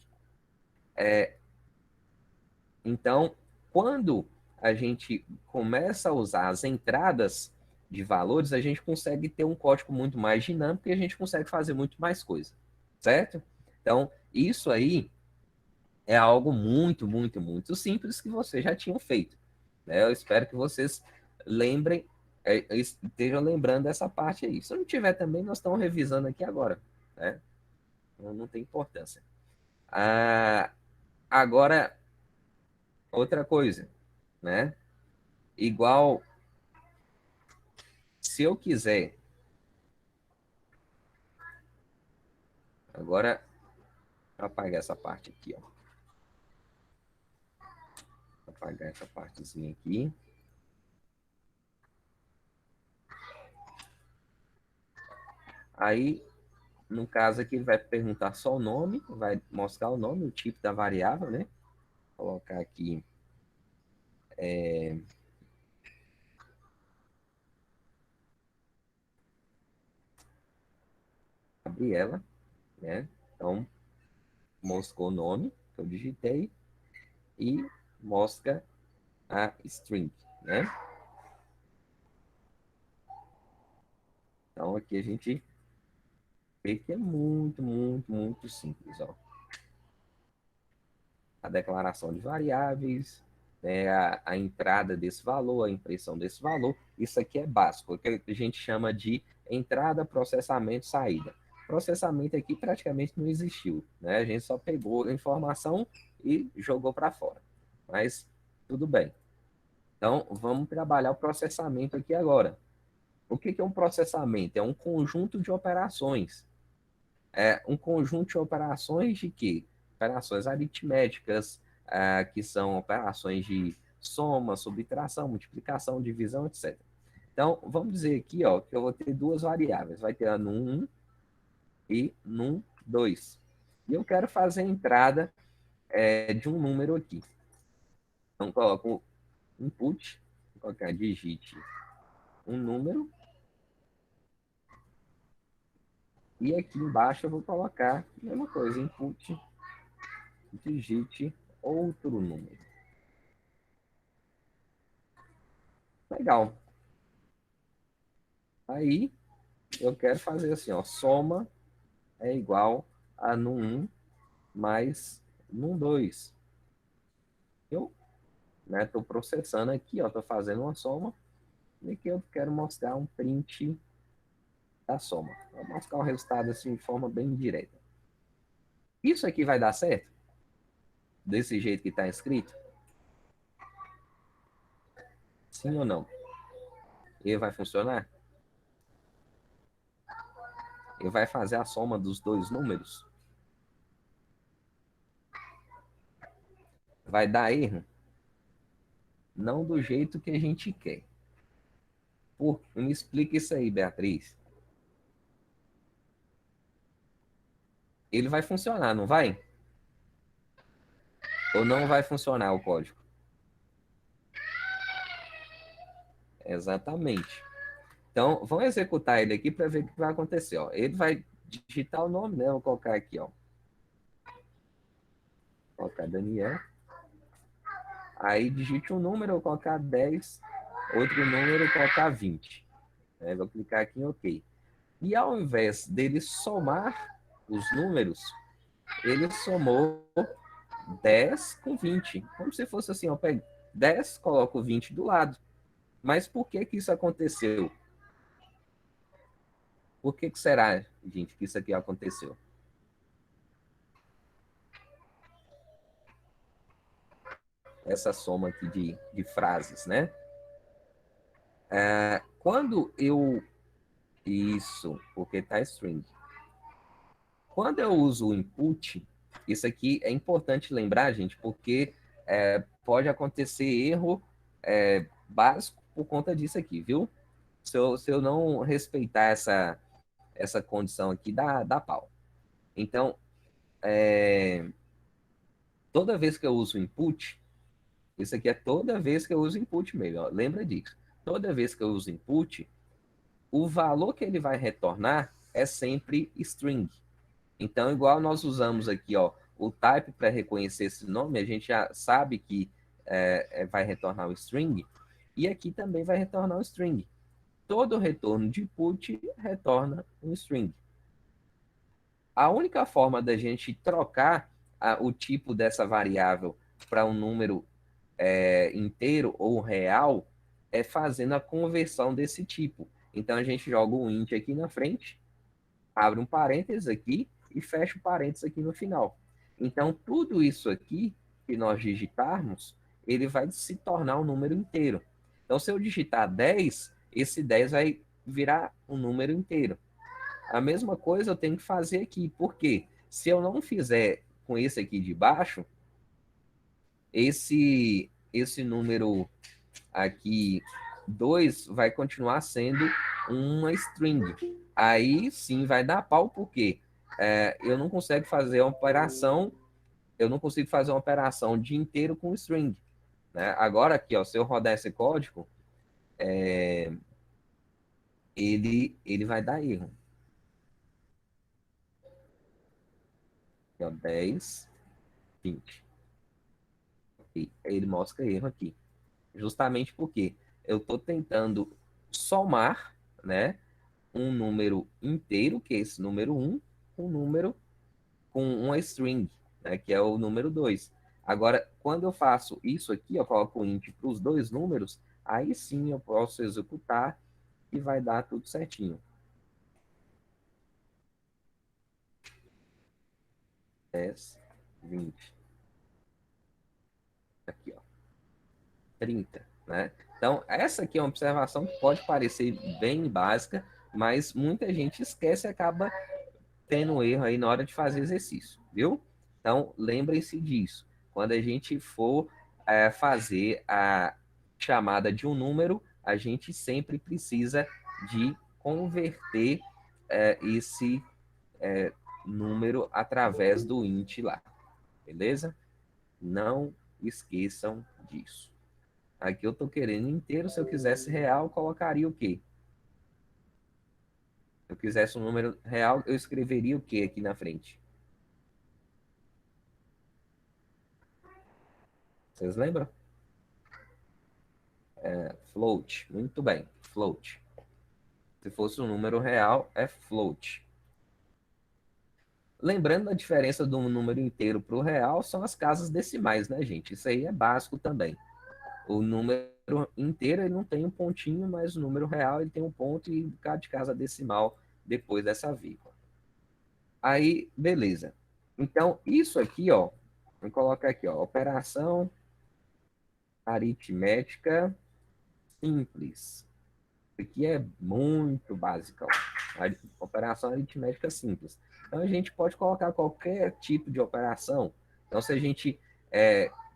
Então, quando a gente começa a usar as entradas de valores, a gente consegue ter um código muito mais dinâmico e a gente consegue fazer muito mais coisa. Certo? Então, isso aí é algo muito, muito, muito simples que vocês já tinham feito. Né? Eu espero que vocês lembrem, estejam lembrando dessa parte aí. Se não tiver também, nós estamos revisando aqui agora. Né? Não tem importância. Agora, outra coisa, né? Igual, se eu quiser, agora, apagar essa parte aqui, ó. Apagar essa partezinha aqui. Aí, no caso aqui, ele vai perguntar só o nome, vai mostrar o nome, o tipo da variável, né? Vou colocar aqui Gabriela, né? Então, moscou o nome que eu digitei e mostra a string, né? Então, aqui a gente vê que é muito, muito, muito simples, ó. A declaração de variáveis, né, a entrada desse valor, a impressão desse valor, isso aqui é básico, o que a gente chama de entrada, processamento, saída. Processamento aqui praticamente não existiu, né? A gente só pegou a informação e jogou para fora. Mas tudo bem. Então, vamos trabalhar o processamento aqui agora. O que é um processamento? É um conjunto de operações. É um conjunto de operações de quê? Operações aritméticas, que são operações de soma, subtração, multiplicação, divisão, etc. Então, vamos dizer aqui, ó, que eu vou ter duas variáveis. Vai ter a num1 e num2. E eu quero fazer a entrada de um número aqui. Então, coloco input, vou colocar digite um número. E aqui embaixo eu vou colocar a mesma coisa, input, digite outro número. Legal. Aí eu quero fazer assim, ó, soma é igual a num1 mais num2. Eu, né, estou processando aqui, ó, estou fazendo uma soma, e aqui eu quero mostrar um print da soma. Vou mostrar o resultado assim de forma bem direta. Isso aqui vai dar certo? Desse jeito que está escrito? Sim ou não? Ele vai funcionar? Ele vai fazer a soma dos dois números? Vai dar erro? Não do jeito que a gente quer. Pô, me explica isso aí, Beatriz. Ele vai funcionar, não vai? Ou não vai funcionar o código? Exatamente. Então, vamos executar ele aqui para ver o que vai acontecer. Ó. Ele vai digitar o nome, né? Vou colocar aqui, ó. Vou colocar Daniel. Aí digite um número, eu vou colocar 10. Outro número, eu vou colocar 20. Aí, vou clicar aqui em OK. E ao invés dele somar os números, ele somou 10 com 20. Como se fosse assim, eu pego 10, coloco 20 do lado. Mas por que que isso aconteceu? Por que que será, gente, que isso aqui aconteceu? Essa soma aqui de frases, né? Quando eu... Isso, porque tá string. Quando eu uso o input, isso aqui é importante lembrar, gente, porque pode acontecer erro básico por conta disso aqui, viu? Se eu não respeitar essa condição aqui, dá pau. Então, toda vez que eu uso input, isso aqui é toda vez que eu uso input mesmo, ó, lembra disso. Toda vez que eu uso input, o valor que ele vai retornar é sempre string. Então, igual nós usamos aqui, ó, o type para reconhecer esse nome, a gente já sabe que vai retornar o string, e aqui também vai retornar o string. Todo retorno de input retorna um string. A única forma da gente trocar o tipo dessa variável para um número inteiro ou real é fazendo a conversão desse tipo. Então a gente joga um int aqui na frente, abre um parênteses aqui e fecha o parênteses aqui no final. Então tudo isso aqui que nós digitarmos, ele vai se tornar um número inteiro. Então se eu digitar 10, esse 10 vai virar um número inteiro. A mesma coisa eu tenho que fazer aqui, porque se eu não fizer com esse aqui de baixo, esse número aqui 2 vai continuar sendo uma string. Aí sim vai dar pau, porque eu não consigo fazer uma operação, eu não consigo fazer uma operação de inteiro com string. Né? Agora aqui, ó, se eu rodar esse código, ele vai dar erro. Aqui, ó, 10, 20. E ele mostra erro aqui. Justamente porque eu estou tentando somar, né, um número inteiro, que é esse número um número com uma string, né, que é o número 2. Agora, quando eu faço isso aqui, eu coloco o int para os dois números, aí sim eu posso executar e vai dar tudo certinho. 10, 20. Aqui, ó. 30, né? Então, essa aqui é uma observação que pode parecer bem básica, mas muita gente esquece e acaba tendo erro aí na hora de fazer exercício, viu? Então, lembrem-se disso. Quando a gente for fazer a chamada de um número, a gente sempre precisa de converter esse número através do int lá, beleza? Não esqueçam disso. Aqui eu estou querendo inteiro, se eu quisesse real, eu colocaria o quê? Se eu quisesse um número real, eu escreveria o quê aqui na frente? Vocês lembram? Float. Muito bem. Float. Se fosse um número real, é float. Lembrando da diferença do número inteiro para o real, são as casas decimais, né, gente? Isso aí é básico também. O número inteiro ele não tem um pontinho, mas o número real ele tem um ponto e cada de casa decimal depois dessa vírgula. Aí, beleza. Então, isso aqui, ó, vou colocar aqui, ó, operação aritmética simples. Isso aqui é muito básico, ó. Operação aritmética simples. Então, a gente pode colocar qualquer tipo de operação. Então, se a gente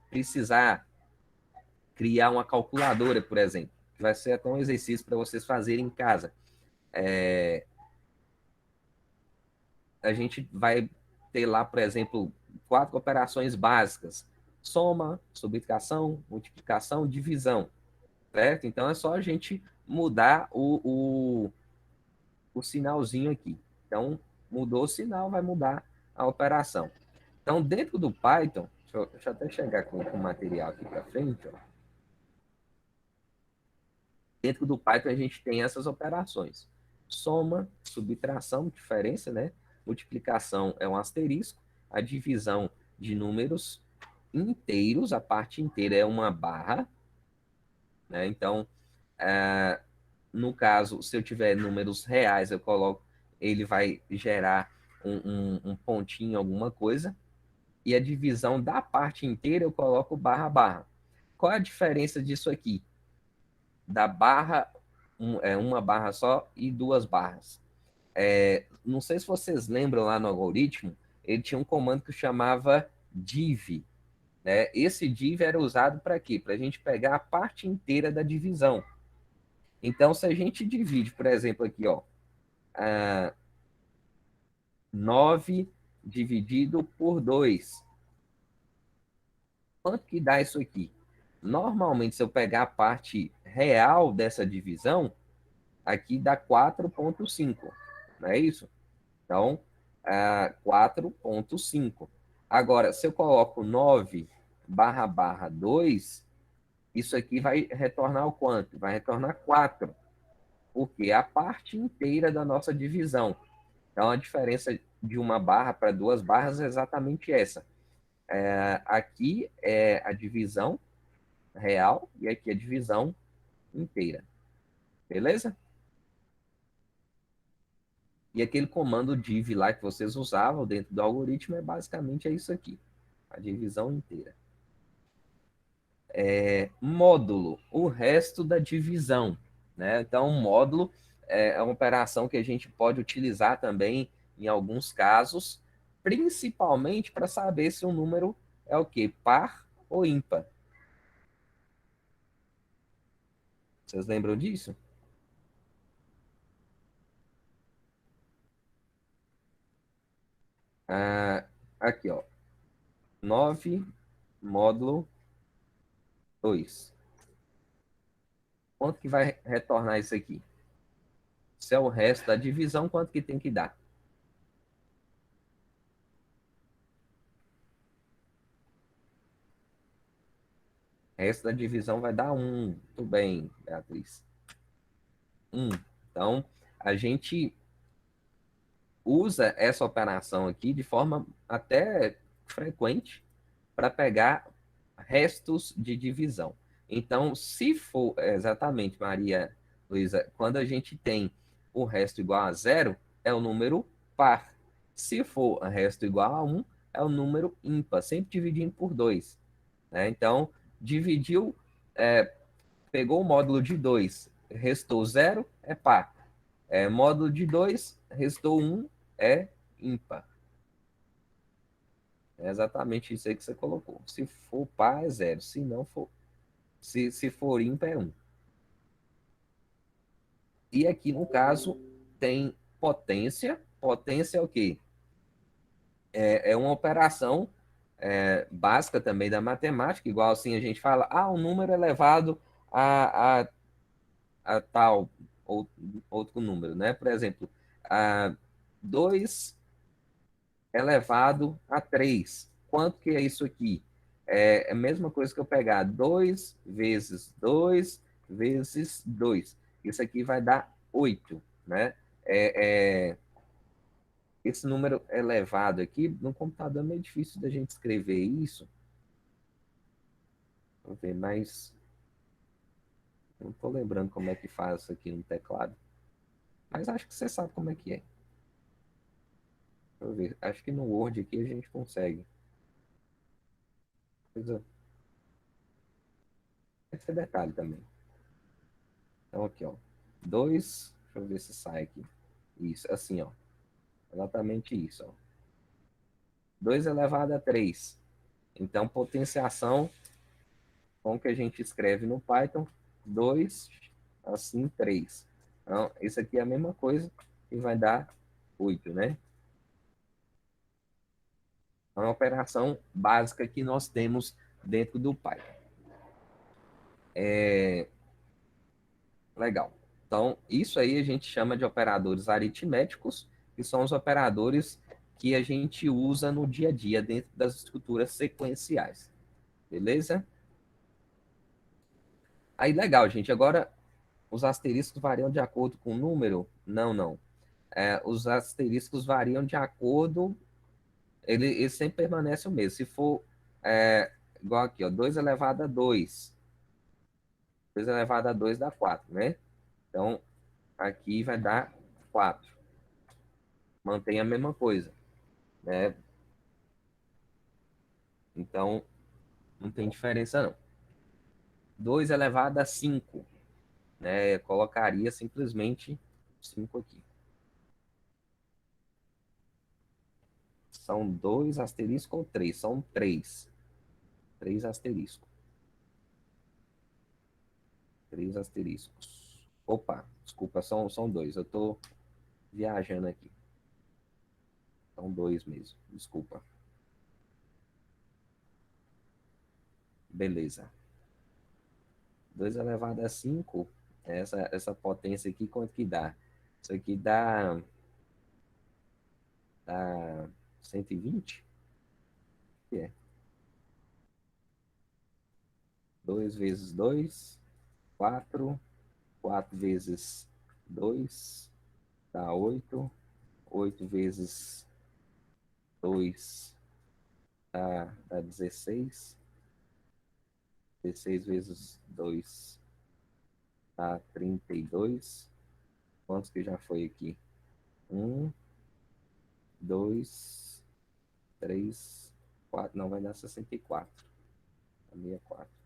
precisar criar uma calculadora, por exemplo, que vai ser até um exercício para vocês fazerem em casa. A gente vai ter lá, por exemplo, 4 operações básicas: soma, subtração, multiplicação, divisão, certo? Então é só a gente mudar o sinalzinho aqui. Então, mudou o sinal, vai mudar a operação. Então, dentro do Python, deixa eu até chegar com o material aqui para frente, ó. Dentro do Python a gente tem essas operações: soma, subtração, diferença, né? Multiplicação é um asterisco, a divisão de números inteiros, a parte inteira é uma barra, né? Então, no caso, se eu tiver números reais, eu coloco, ele vai gerar um pontinho, alguma coisa, e a divisão da parte inteira eu coloco barra, barra. Qual é a diferença disso aqui? Da barra, uma barra só e duas barras. Não sei se vocês lembram lá no algoritmo, ele tinha um comando que chamava div. Né? Esse div era usado para quê? Para a gente pegar a parte inteira da divisão. Então, se a gente divide, por exemplo, aqui, ó, 9 dividido por 2, quanto que dá isso aqui? Normalmente, se eu pegar a parte real dessa divisão, aqui dá 4,5, não é isso? Então, 4,5. Agora, se eu coloco 9 barra barra 2, isso aqui vai retornar o quanto? Vai retornar 4, porque é a parte inteira da nossa divisão. Então, a diferença de uma barra para duas barras é exatamente essa. Aqui é a divisão real e aqui é a divisão inteira. Beleza? E aquele comando div lá que vocês usavam dentro do algoritmo é basicamente isso aqui, a divisão inteira. Módulo, o resto da divisão, né? Então, módulo é uma operação que a gente pode utilizar também em alguns casos, principalmente para saber se um número é o quê? Par ou ímpar. Vocês lembram disso? Aqui, ó. 9 módulo 2. Quanto que vai retornar isso aqui? Se é o resto da divisão, quanto que tem que dar? O resto da divisão vai dar 1. Muito bem, Beatriz. 1. Então, a gente usa essa operação aqui de forma até frequente para pegar restos de divisão. Então, se for exatamente, Maria Luísa, quando a gente tem o resto igual a zero, é o número par. Se for o resto igual a 1, é o número ímpar, sempre dividindo por 2. Né? Então, dividiu, pegou o módulo de 2, restou 0, é par. Módulo de 2, restou 1, é ímpar. É exatamente isso aí que você colocou. Se for par, é 0. Se não for, se for ímpar, é 1. E aqui, no caso, tem potência. Potência é o quê? É uma operação básica também da matemática, igual assim a gente fala, um número elevado a tal ou, outro número, né? Por exemplo, 2 elevado a 3. Quanto que é isso aqui? É a mesma coisa que eu pegar 2 vezes 2 vezes 2. Isso aqui vai dar 8, né? É, esse número elevado aqui, no computador é meio difícil da gente escrever isso. Vamos ver, mas eu não estou lembrando como é que faz isso aqui no teclado. Mas acho que você sabe como é que é. Deixa eu ver. Acho que no Word aqui a gente consegue. Coisa... Esse é detalhe também. Então aqui, ó. 2, deixa eu ver se sai aqui. Isso, assim, ó. Exatamente isso, ó. 2 elevado a 3. Então, potenciação, como que a gente escreve no Python? 2, assim, 3. Então, isso aqui é a mesma coisa e vai dar 8, né? É uma operação básica que nós temos dentro do Python. Legal. Então, isso aí a gente chama de operadores aritméticos, que são os operadores que a gente usa no dia a dia dentro das estruturas sequenciais. Beleza? Aí, legal, gente. Agora, os asteriscos variam de acordo com o número? Não, não. Os asteriscos variam de acordo... Ele sempre permanece o mesmo. Se for igual aqui, ó, 2 elevado a 2. 2 elevado a 2 dá 4, né? Então, aqui vai dar 4. Mantém a mesma coisa, né? Então, não tem diferença, não. 2 elevado a 5, né? Colocaria simplesmente 5 aqui. São 2 asterisco ou 3? São 3. 3 asterisco. 3 asteriscos. Opa, desculpa, são 2. Eu tô viajando aqui. São 2 mesmo, desculpa. Beleza. 2 elevado a 5, essa potência aqui, quanto que dá? Isso aqui dá 120? Que é? 2 vezes 2, 4. 4 vezes 2 dá 8. 8 vezes 2 dá 16. 16 vezes 2 dá 32. Quantos que já foi aqui? 1, 2, 3, 4. Não, vai dar 64. 64.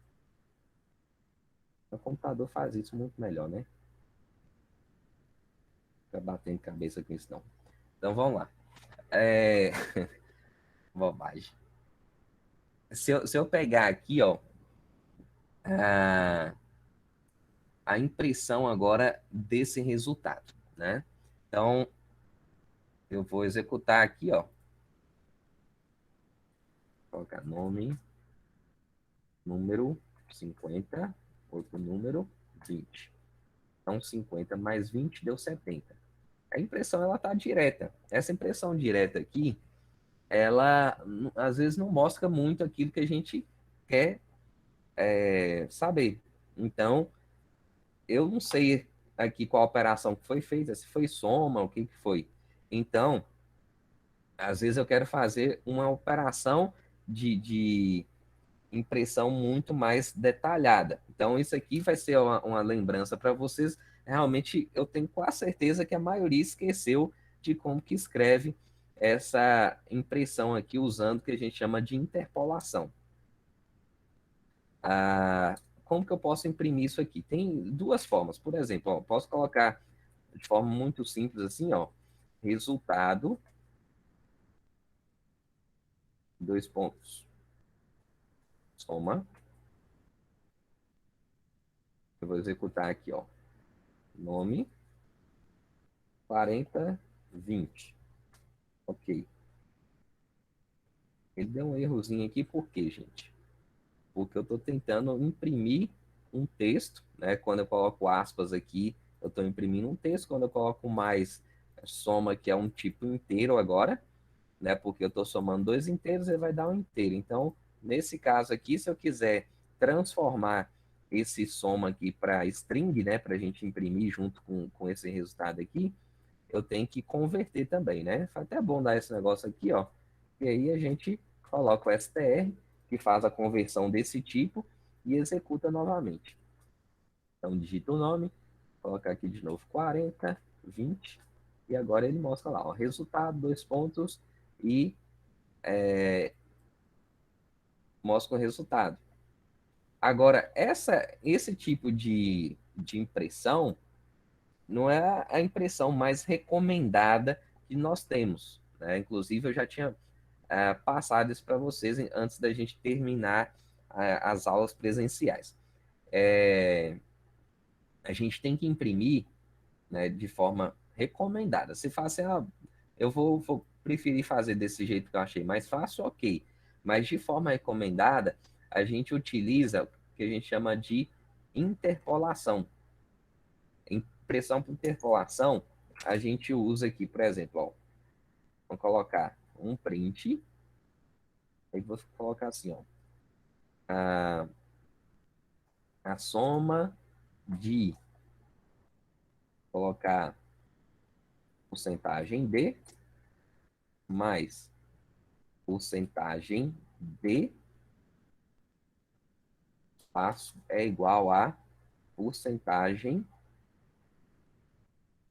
O computador faz isso muito melhor, né? Fica batendo cabeça com isso, não. Então vamos lá. Bobagem. Se eu pegar aqui, ó, a, a impressão agora desse resultado, né? Então, eu vou executar aqui, ó. Colocar nome, número 50, outro número 20. Então, 50 mais 20 deu 70. A impressão, ela tá direta. Essa impressão direta aqui, ela, às vezes, não mostra muito aquilo que a gente quer saber. Então, eu não sei aqui qual operação que foi feita, se foi soma, o que foi. Então, às vezes eu quero fazer uma operação de impressão muito mais detalhada. Então, isso aqui vai ser uma lembrança para vocês. Realmente, eu tenho quase certeza que a maioria esqueceu de como que escreve essa impressão aqui, usando o que a gente chama de interpolação. Como que eu posso imprimir isso aqui? Tem duas formas. Por exemplo, ó, posso colocar de forma muito simples assim, ó, resultado, dois pontos, soma. Eu vou executar aqui, ó, nome 40, 20. Ok. Ele deu um errozinho aqui, por quê, gente? Porque eu estou tentando imprimir um texto, né? Quando eu coloco aspas aqui, eu estou imprimindo um texto. Quando eu coloco mais soma, que é um tipo inteiro agora, né? Porque eu estou somando dois inteiros, ele vai dar um inteiro. Então, nesse caso aqui, se eu quiser transformar esse soma aqui para string, né? Para a gente imprimir junto com esse resultado aqui, eu tenho que converter também, né? Foi até bom dar esse negócio aqui, ó. E aí a gente coloca o str, que faz a conversão desse tipo, e executa novamente. Então, digita o nome, colocar aqui de novo 40, 20, e agora ele mostra lá, ó, resultado, 2 pontos, e mostra o resultado. Agora, esse tipo de impressão não é a impressão mais recomendada que nós temos, né? Inclusive, eu já tinha passado isso para vocês antes da gente terminar as aulas presenciais. A gente tem que imprimir, né, de forma recomendada. Se fala assim, eu vou preferir fazer desse jeito que eu achei mais fácil, ok. Mas de forma recomendada, a gente utiliza o que a gente chama de interpolação. Impressão por interpolação, a gente usa aqui, por exemplo, ó, vamos colocar um print, aí vou colocar assim, ó, a, a soma de colocar porcentagem D mais porcentagem D espaço é igual a porcentagem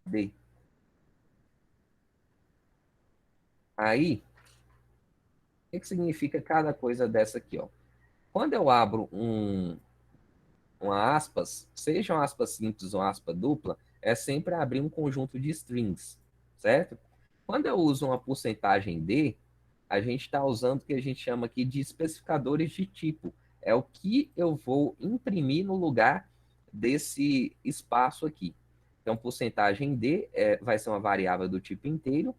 D. Aí, o que significa cada coisa dessa aqui, ó? Quando eu abro uma aspas, seja uma aspa simples ou uma aspa dupla, é sempre abrir um conjunto de strings, certo? Quando eu uso uma porcentagem D, a gente está usando o que a gente chama aqui de especificadores de tipo. É o que eu vou imprimir no lugar desse espaço aqui. Então, porcentagem D vai ser uma variável do tipo inteiro.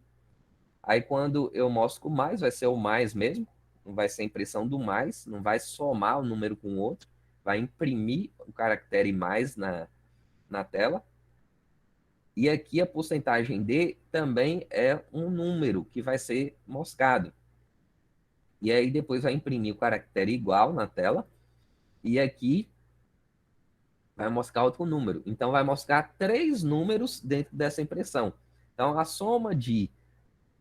Aí, quando eu mostro o mais, vai ser o mais mesmo. Não vai ser a impressão do mais, não vai somar um número com o outro. Vai imprimir o caractere mais na tela. E aqui a porcentagem D também é um número que vai ser moscado. E aí depois vai imprimir o caractere igual na tela. E aqui vai mostrar outro número. Então vai mostrar 3 números dentro dessa impressão. Então a soma de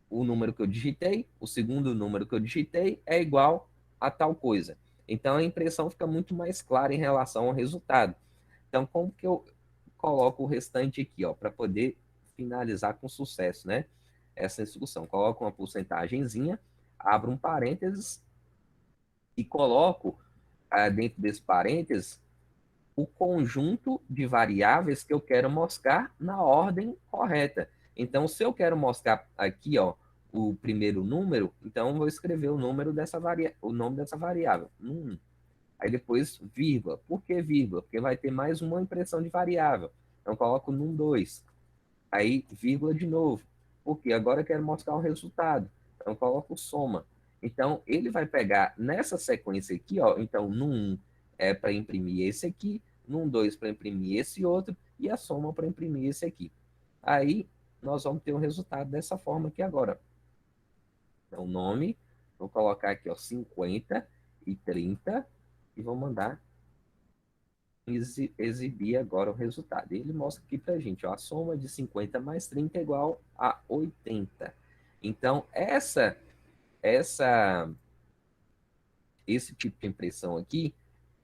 o número que eu digitei, o segundo número que eu digitei é igual a tal coisa. Então a impressão fica muito mais clara em relação ao resultado. Então como que eu coloco o restante aqui, ó, para poder finalizar com sucesso, né? Essa instrução. Coloco uma porcentagemzinha, abro um parênteses e coloco dentro desse parênteses o conjunto de variáveis que eu quero mostrar na ordem correta. Então, se eu quero mostrar aqui, ó, o primeiro número, então eu vou escrever o número dessa o nome dessa variável. Aí depois, vírgula. Por que vírgula? Porque vai ter mais uma impressão de variável. Então, eu coloco num2. Aí, vírgula de novo. Porque agora eu quero mostrar o resultado. Então, eu coloco soma. Então, ele vai pegar nessa sequência aqui, ó. Então, num é para imprimir esse aqui, num 2 para imprimir esse outro, e a soma para imprimir esse aqui. Aí, nós vamos ter um resultado dessa forma aqui agora. Então, nome, vou colocar aqui, ó, 50 e 30, e vou mandar exibir agora o resultado. Ele mostra aqui para a gente, ó, a soma de 50 mais 30 é igual a 80. Então, esse tipo de impressão aqui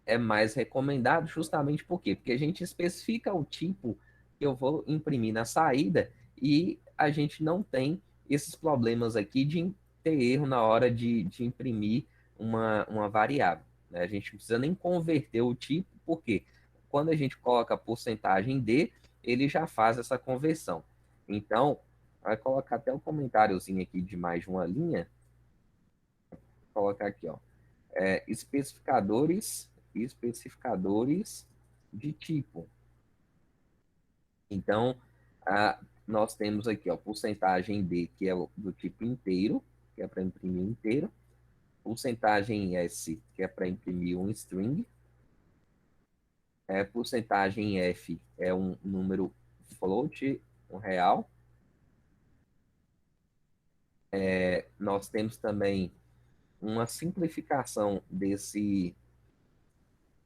é mais recomendado justamente por quê? Porque a gente especifica o tipo que eu vou imprimir na saída e a gente não tem esses problemas aqui de ter erro na hora de imprimir uma variável, né? A gente não precisa nem converter o tipo, porque quando a gente coloca a porcentagem D, ele já faz essa conversão. Então, vai colocar até um comentáriozinho aqui de mais de uma linha, vou colocar aqui, ó, especificadores de tipo. Então, nós temos aqui, ó, porcentagem D, que é do tipo inteiro, que é para imprimir inteiro, porcentagem S, que é para imprimir um string, porcentagem F é um número float, um real. Nós temos também uma simplificação desse.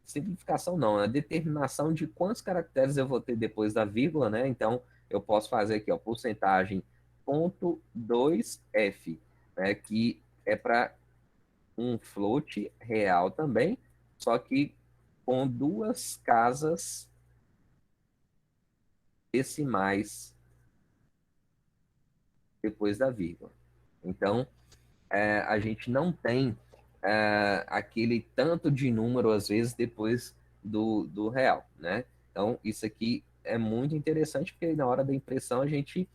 Simplificação não, a determinação de quantos caracteres eu vou ter depois da vírgula, né? Então, eu posso fazer aqui, ó, porcentagem ponto 2F, né, que é para um float real também, só que com duas casas decimais depois da vírgula. Então, a gente não tem aquele tanto de número, às vezes, depois do real, né? Então, isso aqui é muito interessante, porque na hora da impressão a gente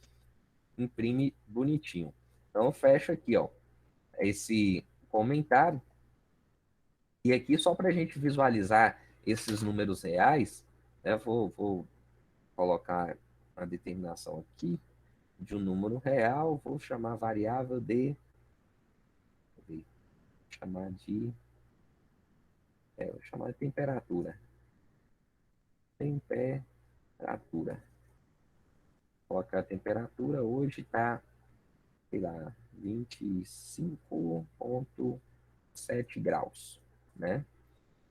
imprime bonitinho. Então, eu fecho aqui, ó, esse comentário. E aqui, só para a gente visualizar esses números reais, né, vou colocar a determinação aqui de um número real, vou chamar a variável de, vou chamar de, vou chamar de temperatura. Temperatura. Colocar a temperatura, hoje está, sei lá, 25,7 graus, né?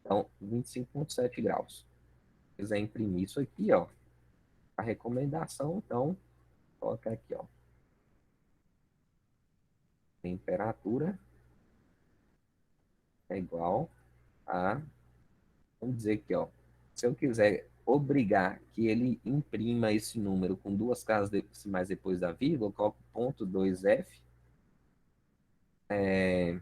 Então, 25,7 graus. Se quiser imprimir isso aqui, ó, a recomendação, então, coloca aqui, ó, temperatura é igual a, vamos dizer aqui, ó, se eu quiser obrigar que ele imprima esse número com duas casas decimais depois da vírgula, eu coloco ponto 2F. Deixa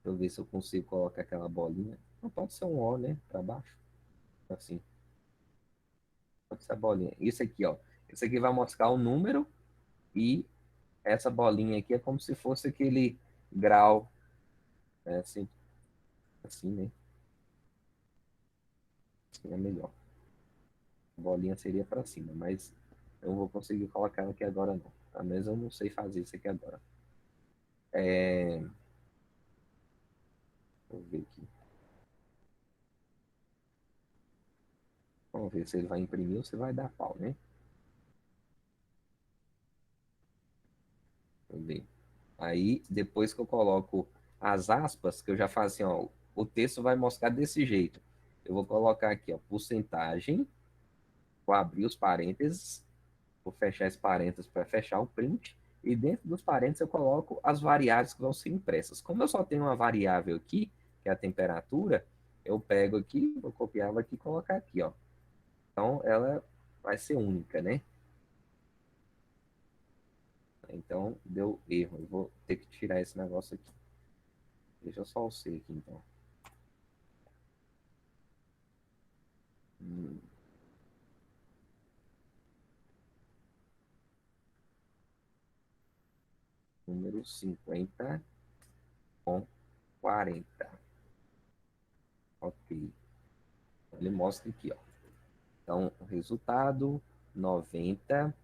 eu ver se eu consigo colocar aquela bolinha. Não pode ser um O, né? Para baixo. Assim. Pode ser a bolinha. Isso aqui, ó. Isso aqui vai mostrar o número e essa bolinha aqui é como se fosse aquele grau, né? Assim, né? Assim é melhor. A bolinha seria para cima, mas eu não vou conseguir colocar ela aqui agora, não. Pelo menos eu não sei fazer isso aqui agora. Vou ver aqui. Vamos ver se ele vai imprimir ou se vai dar pau, né? Vou ver. Aí, depois que eu coloco as aspas, que eu já faço assim, ó, o texto vai mostrar desse jeito. Eu vou colocar aqui, ó, porcentagem, vou abrir os parênteses, vou fechar esse parênteses para fechar o print, e dentro dos parênteses eu coloco as variáveis que vão ser impressas. Como eu só tenho uma variável aqui, que é a temperatura, eu pego aqui, vou copiar ela aqui e colocar aqui, ó. Então, ela vai ser única, né? Então, deu erro. Eu vou ter que tirar esse negócio aqui. Deixa eu só o C aqui, então. Hum, número 50 com 40. Ok. Ele mostra aqui, ó. Então, o resultado, 90,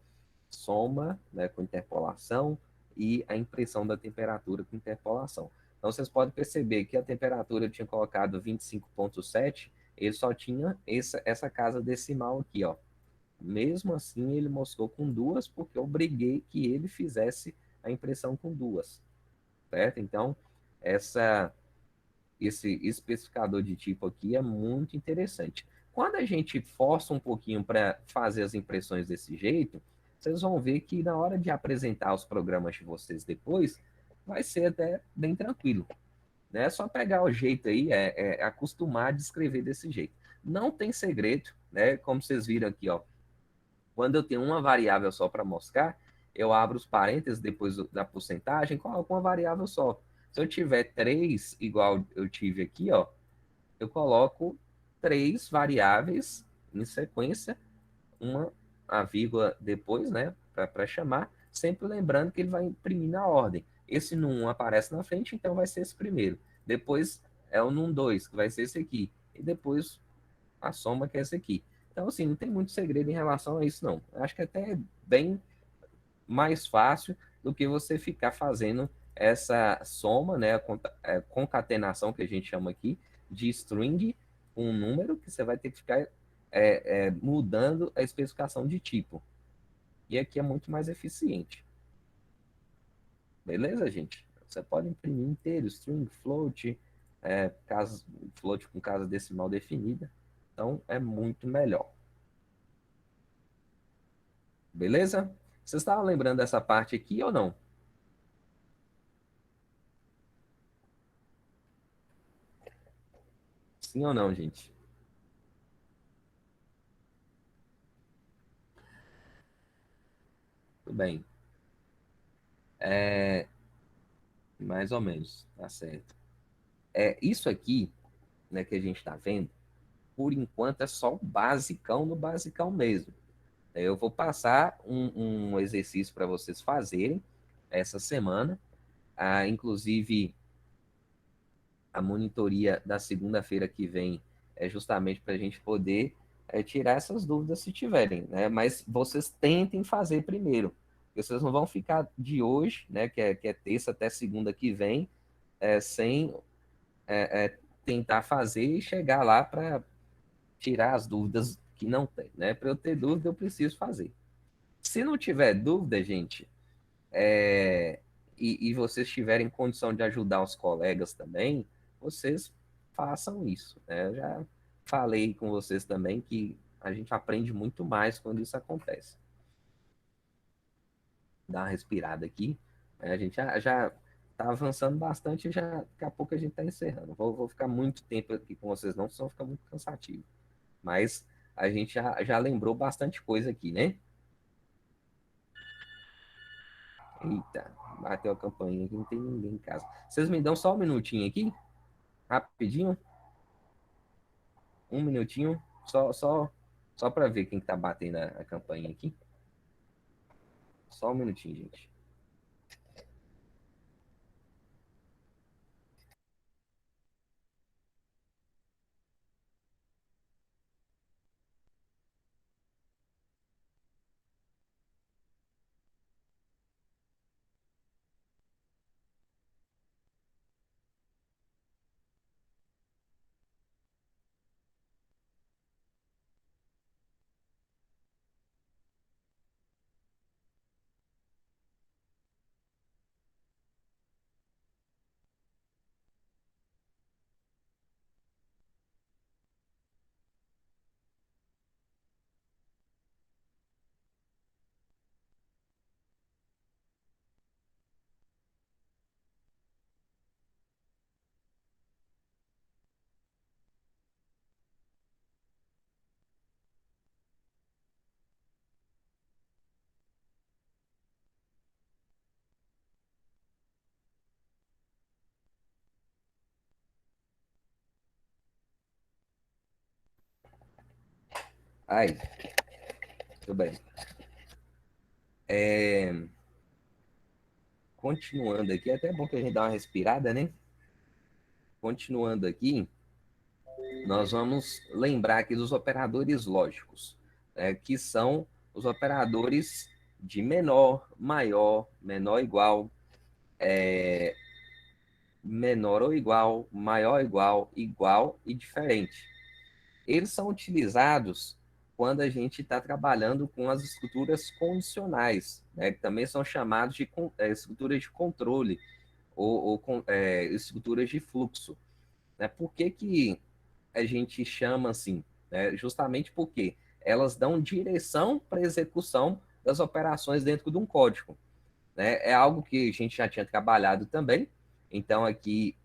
soma, né, com interpolação, e a impressão da temperatura com interpolação. Então, vocês podem perceber que a temperatura eu tinha colocado 25,7, ele só tinha essa casa decimal aqui, ó. Mesmo assim, ele mostrou com duas, porque eu obriguei que ele fizesse a impressão com duas, certo? Então, essa esse especificador de tipo aqui é muito interessante. Quando a gente força um pouquinho para fazer as impressões desse jeito, vocês vão ver que na hora de apresentar os programas de vocês depois, vai ser até bem tranquilo. Né? É só pegar o jeito aí, acostumar a descrever desse jeito. Não tem segredo, né? Como vocês viram aqui, ó. Quando eu tenho uma variável só para mostrar, eu abro os parênteses depois da porcentagem, coloco uma variável só. Se eu tiver três, igual eu tive aqui, ó, eu coloco três variáveis em sequência, uma a vírgula depois, né, para chamar, sempre lembrando que ele vai imprimir na ordem. Esse num aparece na frente, então vai ser esse primeiro. Depois é o num 2, que vai ser esse aqui. E depois a soma, que é esse aqui. Então, assim, não tem muito segredo em relação a isso, não. Eu acho que até é bem mais fácil do que você ficar fazendo essa soma, né, a concatenação que a gente chama aqui, de string, um número que você vai ter que ficar mudando a especificação de tipo. E aqui é muito mais eficiente. Beleza, gente? Você pode imprimir inteiro, string, float, float com casa decimal definida. Então, é muito melhor. Beleza? Vocês estavam lembrando dessa parte aqui ou não? Sim ou não, gente? Tudo bem. É, mais ou menos, tá certo. Isso aqui, né, que a gente está vendo, por enquanto é só o basicão no basicão mesmo. Eu vou passar um exercício para vocês fazerem essa semana. Inclusive, a monitoria da segunda-feira que vem é justamente para a gente poder tirar essas dúvidas se tiverem, né? Mas vocês tentem fazer primeiro, porque vocês não vão ficar de hoje, né, que é terça até segunda que vem, sem tentar fazer e chegar lá para tirar as dúvidas que não tem, né? Para eu ter dúvida, eu preciso fazer. Se não tiver dúvida, gente, é, e vocês tiverem condição de ajudar os colegas também, vocês façam isso, né? Eu já falei com vocês também que a gente aprende muito mais quando isso acontece. Dá uma respirada aqui, né? A gente já tá avançando bastante, já daqui a pouco a gente está encerrando. Vou ficar muito tempo aqui com vocês, não, senão fica muito cansativo. Mas a gente já lembrou bastante coisa aqui, né? Eita, bateu a campainha aqui, não tem ninguém em casa. Vocês me dão só um minutinho aqui? Rapidinho? Um minutinho? Só para ver quem que tá batendo a campainha aqui. Só um minutinho, gente. Aí, tudo bem. É, continuando aqui, é até bom que a gente dá uma respirada, né? Continuando aqui, nós vamos lembrar aqui dos operadores lógicos, né, que são os operadores de menor, maior, menor igual, menor ou igual, maior igual, igual e diferente. Eles são utilizados quando a gente está trabalhando com as estruturas condicionais, né, que também são chamados de estruturas de controle ou estruturas de fluxo. Né? Por que, que a gente chama assim? Né? Justamente porque elas dão direção para a execução das operações dentro de um código. Né? É algo que a gente já tinha trabalhado também, então aqui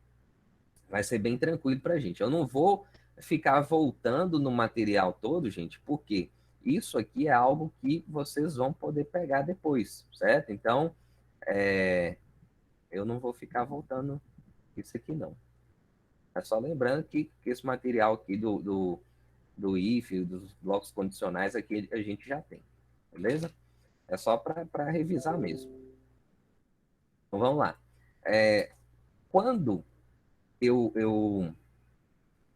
vai ser bem tranquilo para a gente. Eu não vou ficar voltando no material todo, gente, porque isso aqui é algo que vocês vão poder pegar depois, certo? Então, é, eu não vou ficar voltando isso aqui, não. É só lembrando que esse material aqui do if, dos blocos condicionais, aqui a gente já tem, beleza? É só para revisar mesmo. Então, vamos lá. Quando eu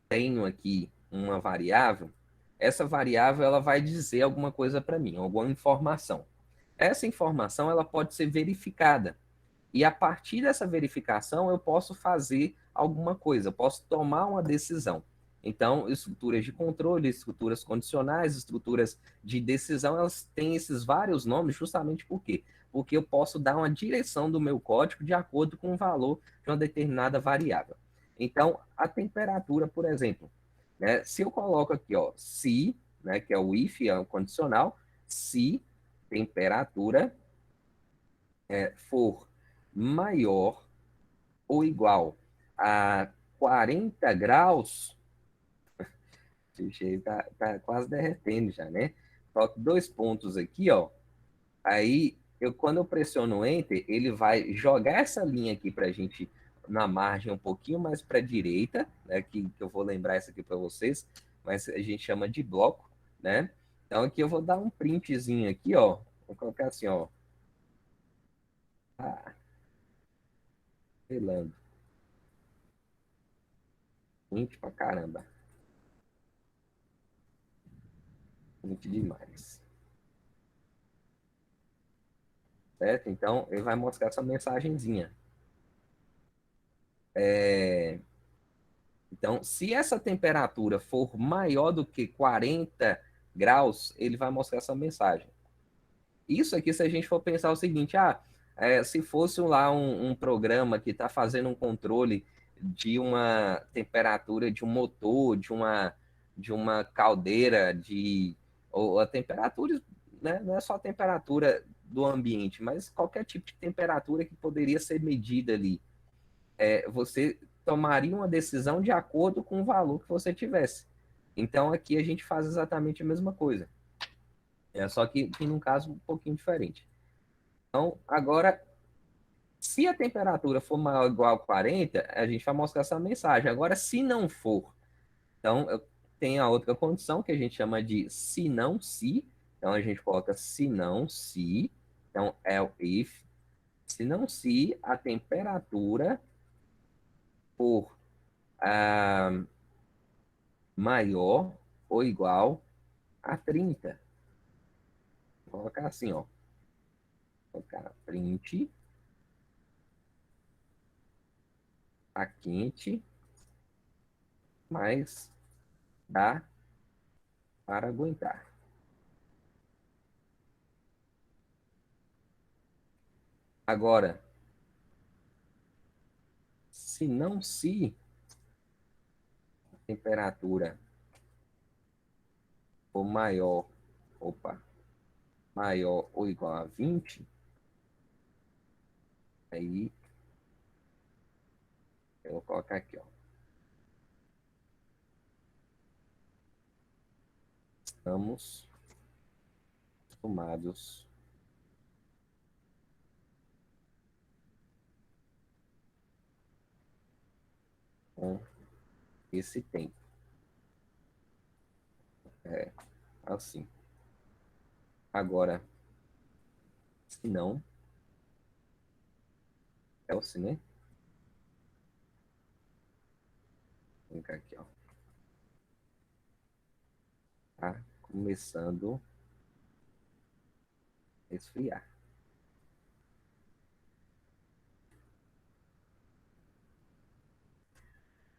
tenho aqui uma variável, essa variável ela vai dizer alguma coisa para mim, alguma informação. Essa informação ela pode ser verificada. E a partir dessa verificação eu posso fazer alguma coisa, eu posso tomar uma decisão. Então, estruturas de controle, estruturas condicionais, estruturas de decisão, elas têm esses vários nomes justamente por quê? Porque eu posso dar uma direção do meu código de acordo com o valor de uma determinada variável. Então, a temperatura, por exemplo, né, se eu coloco aqui, ó, se, né, que é o if, é o condicional, se temperatura for maior ou igual a 40 graus, o cheiro tá quase derretendo já, né? Toque dois pontos aqui, ó. Aí, quando eu pressiono Enter, ele vai jogar essa linha aqui para a gente na margem um pouquinho mais para a direita, né? Que eu vou lembrar isso aqui para vocês, mas a gente chama de bloco, né? Então, aqui eu vou dar um printzinho aqui, ó. Vou colocar assim, ó. Ah, relando. Print pra caramba. Print demais. Certo? Então, ele vai mostrar essa mensagenzinha. Então, se essa temperatura for maior do que 40 graus, ele vai mostrar essa mensagem. Isso aqui, se a gente for pensar o seguinte, se fosse lá um programa que está fazendo um controle de uma temperatura de um motor, de uma caldeira, ou a temperatura, né, não é só a temperatura do ambiente, mas qualquer tipo de temperatura que poderia ser medida ali. Você tomaria uma decisão de acordo com o valor que você tivesse. Então, aqui a gente faz exatamente a mesma coisa. Só que num caso um pouquinho diferente. Então, agora, se a temperatura for maior ou igual a 40, a gente vai mostrar essa mensagem. Agora, se não for, então tem a outra condição que a gente chama de se não se. Então, a gente coloca se não se. Então, if. Se não se a temperatura for maior ou igual a 30. Vou colocar assim, ó. Vou colocar print. Tá quente, mas dá para aguentar. Agora, se não se a temperatura for maior ou igual a 20, aí eu vou colocar aqui, ó. Estamos acostumados com esse tempo. Assim. Agora, se não, else, né? Vou colocar aqui, ó. Tá começando a esfriar.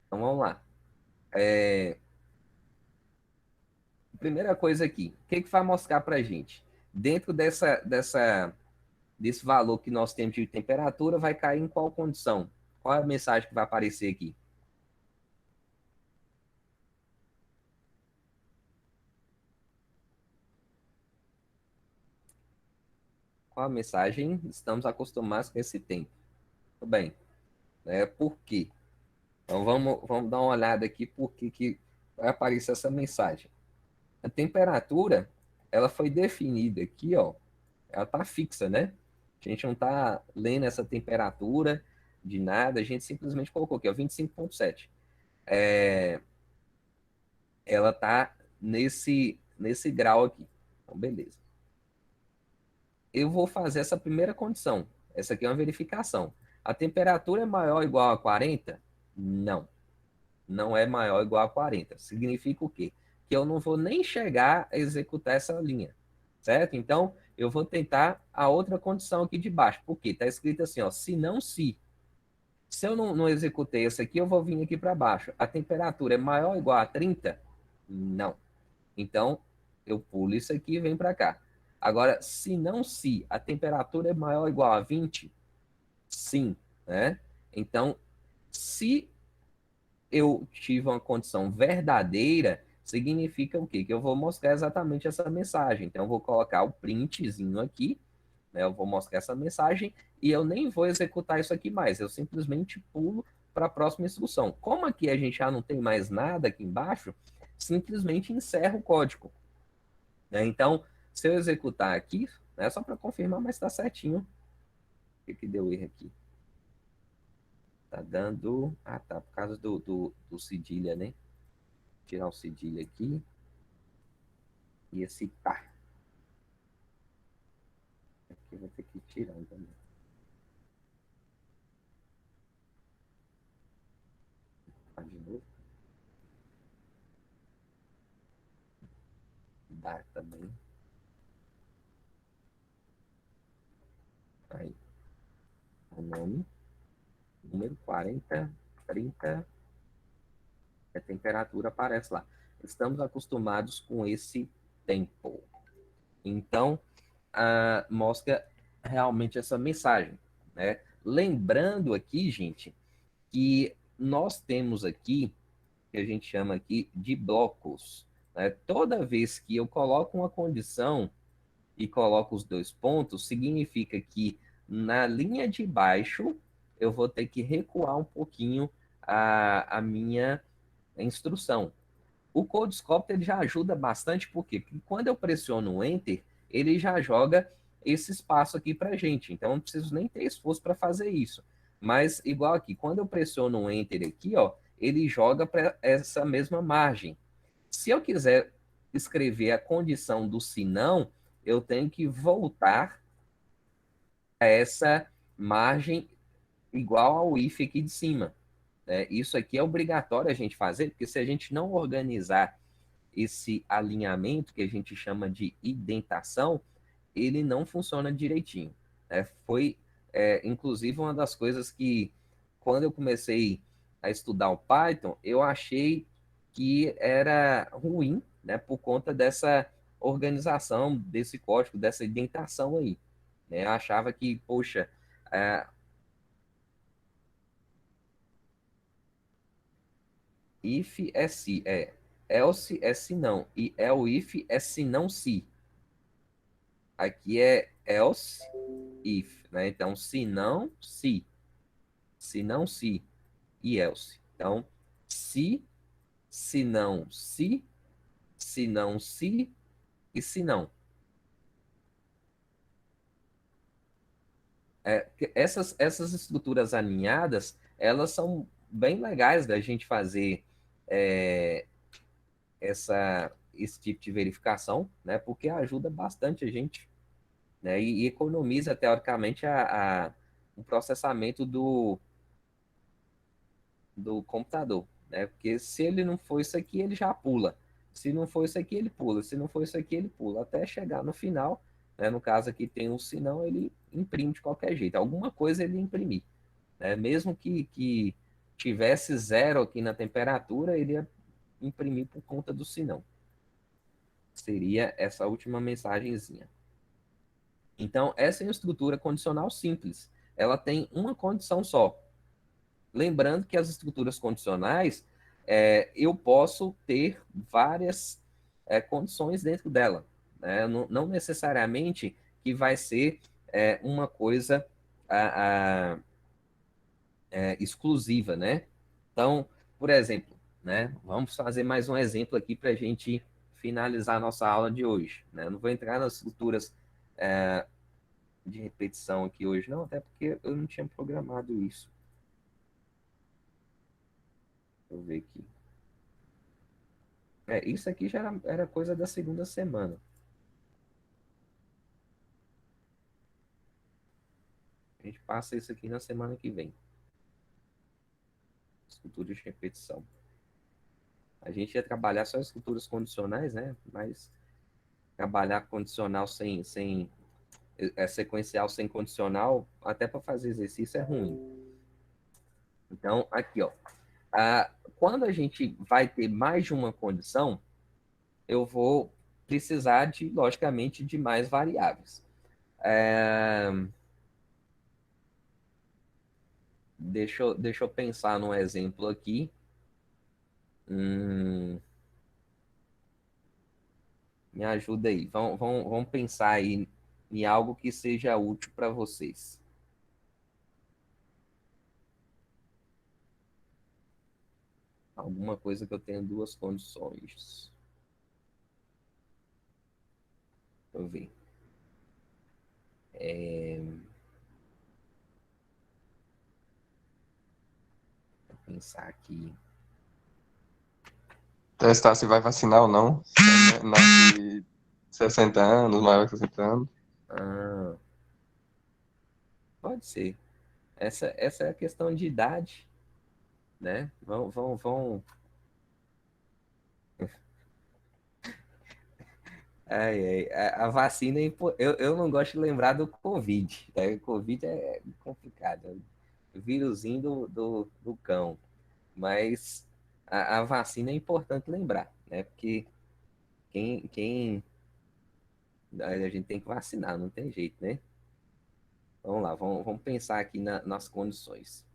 Então, vamos lá. Primeira coisa aqui, o que vai mostrar para a gente? Dentro desse valor que nós temos de temperatura, vai cair em qual condição? Qual é a mensagem que vai aparecer aqui? Qual a mensagem? Estamos acostumados com esse tempo. Tudo bem. Por quê? Então vamos dar uma olhada aqui por que vai aparecer essa mensagem. A temperatura, ela foi definida aqui, ó. Ela está fixa, né? A gente não está lendo essa temperatura de nada, a gente simplesmente colocou aqui, ó, 25,7. Ela está nesse grau aqui. Então, beleza. Eu vou fazer essa primeira condição. Essa aqui é uma verificação. A temperatura é maior ou igual a 40? Não. Não é maior ou igual a 40. Significa o quê? Que eu não vou nem chegar a executar essa linha. Certo? Então, eu vou tentar a outra condição aqui de baixo. Por quê? Está escrito assim, ó, se não se. Se eu não executei essa aqui, eu vou vir aqui para baixo. A temperatura é maior ou igual a 30? Não. Então, eu pulo isso aqui e venho para cá. Agora, se a temperatura é maior ou igual a 20, sim, né? Então, se eu tive uma condição verdadeira, significa o quê? Que eu vou mostrar exatamente essa mensagem. Então, eu vou colocar o printzinho aqui, né? Eu vou mostrar essa mensagem e eu nem vou executar isso aqui mais. Eu simplesmente pulo para a próxima instrução. Como aqui a gente já não tem mais nada aqui embaixo, simplesmente encerra o código, né? Então, se eu executar aqui, é só para confirmar, mas está certinho. O que deu erro aqui? Tá dando... Ah, tá, por causa do cedilha, né? Tirar o cedilha aqui. E esse pá. Aqui eu vou ter que tirar também. Tá de novo. Dá também. Aí. O nome. Número 40, 30. A temperatura aparece lá. Estamos acostumados com esse tempo. Então, mostra realmente essa mensagem, né? Lembrando aqui, gente, que nós temos aqui, que a gente chama aqui de blocos, né? Toda vez que eu coloco uma condição e coloco os dois pontos, significa que na linha de baixo eu vou ter que recuar um pouquinho a minha instrução. O CodeSculptor ele já ajuda bastante, por quê? Porque quando eu pressiono o Enter, ele já joga esse espaço aqui para a gente. Então, eu não preciso nem ter esforço para fazer isso. Mas, igual aqui, quando eu pressiono o Enter aqui, ó, ele joga para essa mesma margem. Se eu quiser escrever a condição do se não, eu tenho que voltar a essa margem igual ao if aqui de cima. Isso aqui é obrigatório a gente fazer, porque se a gente não organizar esse alinhamento, que a gente chama de indentação, ele não funciona direitinho. Foi, inclusive, uma das coisas que, quando eu comecei a estudar o Python, eu achei que era ruim, né, por conta dessa organização desse código, dessa indentação aí. Né? Eu achava que, poxa, if é se, else é se não, e else é se não se. Aqui é else, if, né? Então, se não, se não, se e else. Então, se não, se não, se e se não. Essas estruturas alinhadas, elas são bem legais da gente fazer é, esse tipo de verificação, né? Porque ajuda bastante a gente, né? E economiza, teoricamente, o processamento do computador, né? Porque se ele não for isso aqui, ele já pula. Se não for isso aqui, ele pula. Se não for isso aqui, ele pula. Até chegar no final, né? No caso aqui tem um sinão, ele imprime de qualquer jeito. Alguma coisa ele imprimir, né? Mesmo que tivesse zero aqui na temperatura, ele ia imprimir por conta do sinão. Seria essa última mensagenzinha. Então, essa é uma estrutura condicional simples. Ela tem uma condição só. Lembrando que as estruturas condicionais, eu posso ter várias condições dentro dela. Né? Não necessariamente que vai ser uma coisa exclusiva, né? Então, por exemplo, né? Vamos fazer mais um exemplo aqui para a gente finalizar a nossa aula de hoje. Né? Eu não vou entrar nas estruturas de repetição aqui hoje, não, até porque eu não tinha programado isso. Deixa eu ver aqui. Isso aqui já era coisa da segunda semana. A gente passa isso aqui na semana que vem. Esculturas de repetição. A gente ia trabalhar só esculturas condicionais, né? Mas trabalhar condicional sem sequencial sem condicional, até para fazer exercício é ruim. Então, aqui, ó. Quando a gente vai ter mais de uma condição, eu vou precisar de, logicamente, de mais variáveis. Deixa eu pensar num exemplo aqui. Me ajuda aí. Vamos pensar aí em algo que seja útil para vocês. Alguma coisa que eu tenha duas condições. Deixa eu ver. Vou pensar aqui. Testar se vai vacinar ou não. Nasce 60 anos, maior que 60 anos. Ah, pode ser. Essa é a questão de idade, né? Vão. A vacina, eu não gosto de lembrar do Covid. Tá? O Covid é complicado. É o vírusinho do cão. Mas a vacina é importante lembrar, né? Porque a gente tem que vacinar, não tem jeito, né? Vamos lá, vamos pensar aqui nas condições.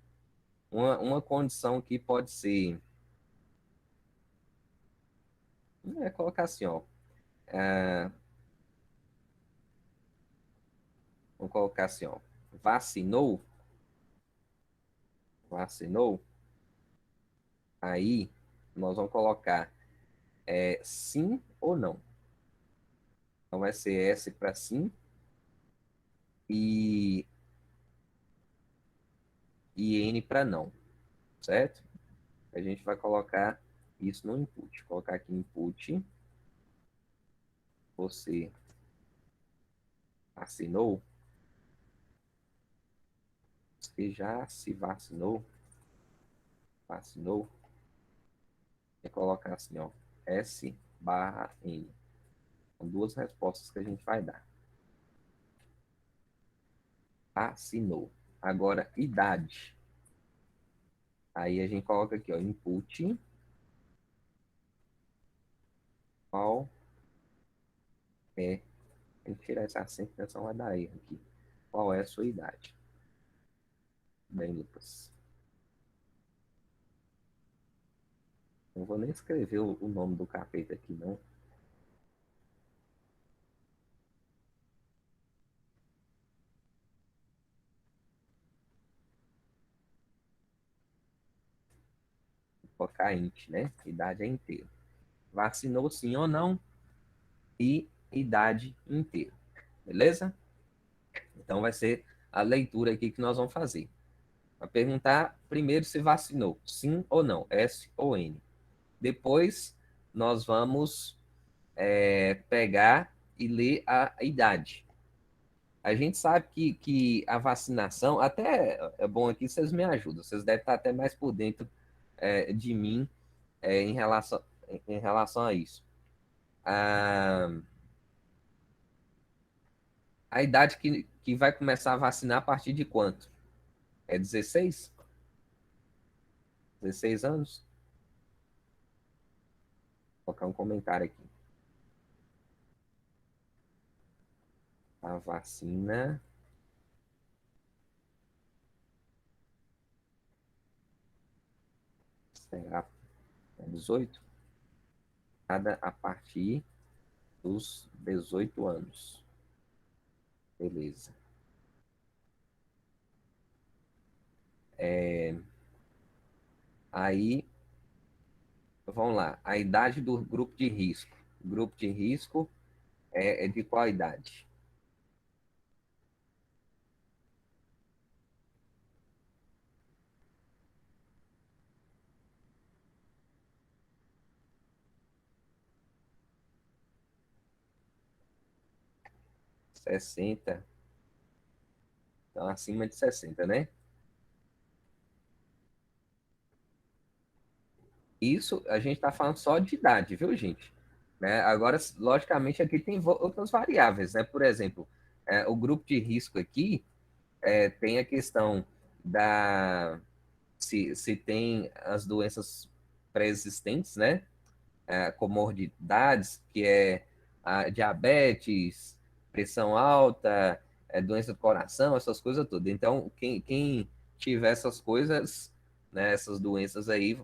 Uma condição que pode ser, colocar assim, ó, vamos colocar assim, ó, vacinou, vacinou, aí nós vamos colocar sim ou não. Então vai ser S para sim e, e N para não, certo? A gente vai colocar isso no input. Colocar aqui input, você assinou, você já se vacinou, e colocar assim, ó, S barra N. São duas respostas que a gente vai dar. Assinou. Agora, idade. Aí a gente coloca aqui, ó, input, qual é, tem que tirar esse acento, senão vai dar erro aqui. Qual é a sua idade? Bem, Lucas. Não vou nem escrever o nome do capeta aqui, não. Vou colocar int, né? Idade é inteira. Vacinou sim ou não e idade inteira. Beleza? Então vai ser a leitura aqui que nós vamos fazer. Vai perguntar primeiro se vacinou, sim ou não, S ou N. Depois nós vamos pegar e ler a idade. A gente sabe que a vacinação, até é bom aqui, vocês me ajudam, vocês devem estar até mais por dentro de mim em relação a isso. A idade que vai começar a vacinar a partir de quanto? É 16? 16 anos? Vou colocar um comentário aqui. A vacina será 18? Cada a partir dos 18 anos. Beleza. Aí, vamos lá. A idade do grupo de risco. O grupo de risco é de qual idade? 60. Então, acima de 60, né? Isso a gente está falando só de idade, viu, gente? Né? Agora, logicamente, aqui tem outras variáveis, né? Por exemplo, o grupo de risco aqui tem a questão da se tem as doenças pré-existentes, né? Comorbidades, que é a diabetes, pressão alta, doença do coração, essas coisas todas. Então, quem tiver essas coisas, né, essas doenças aí,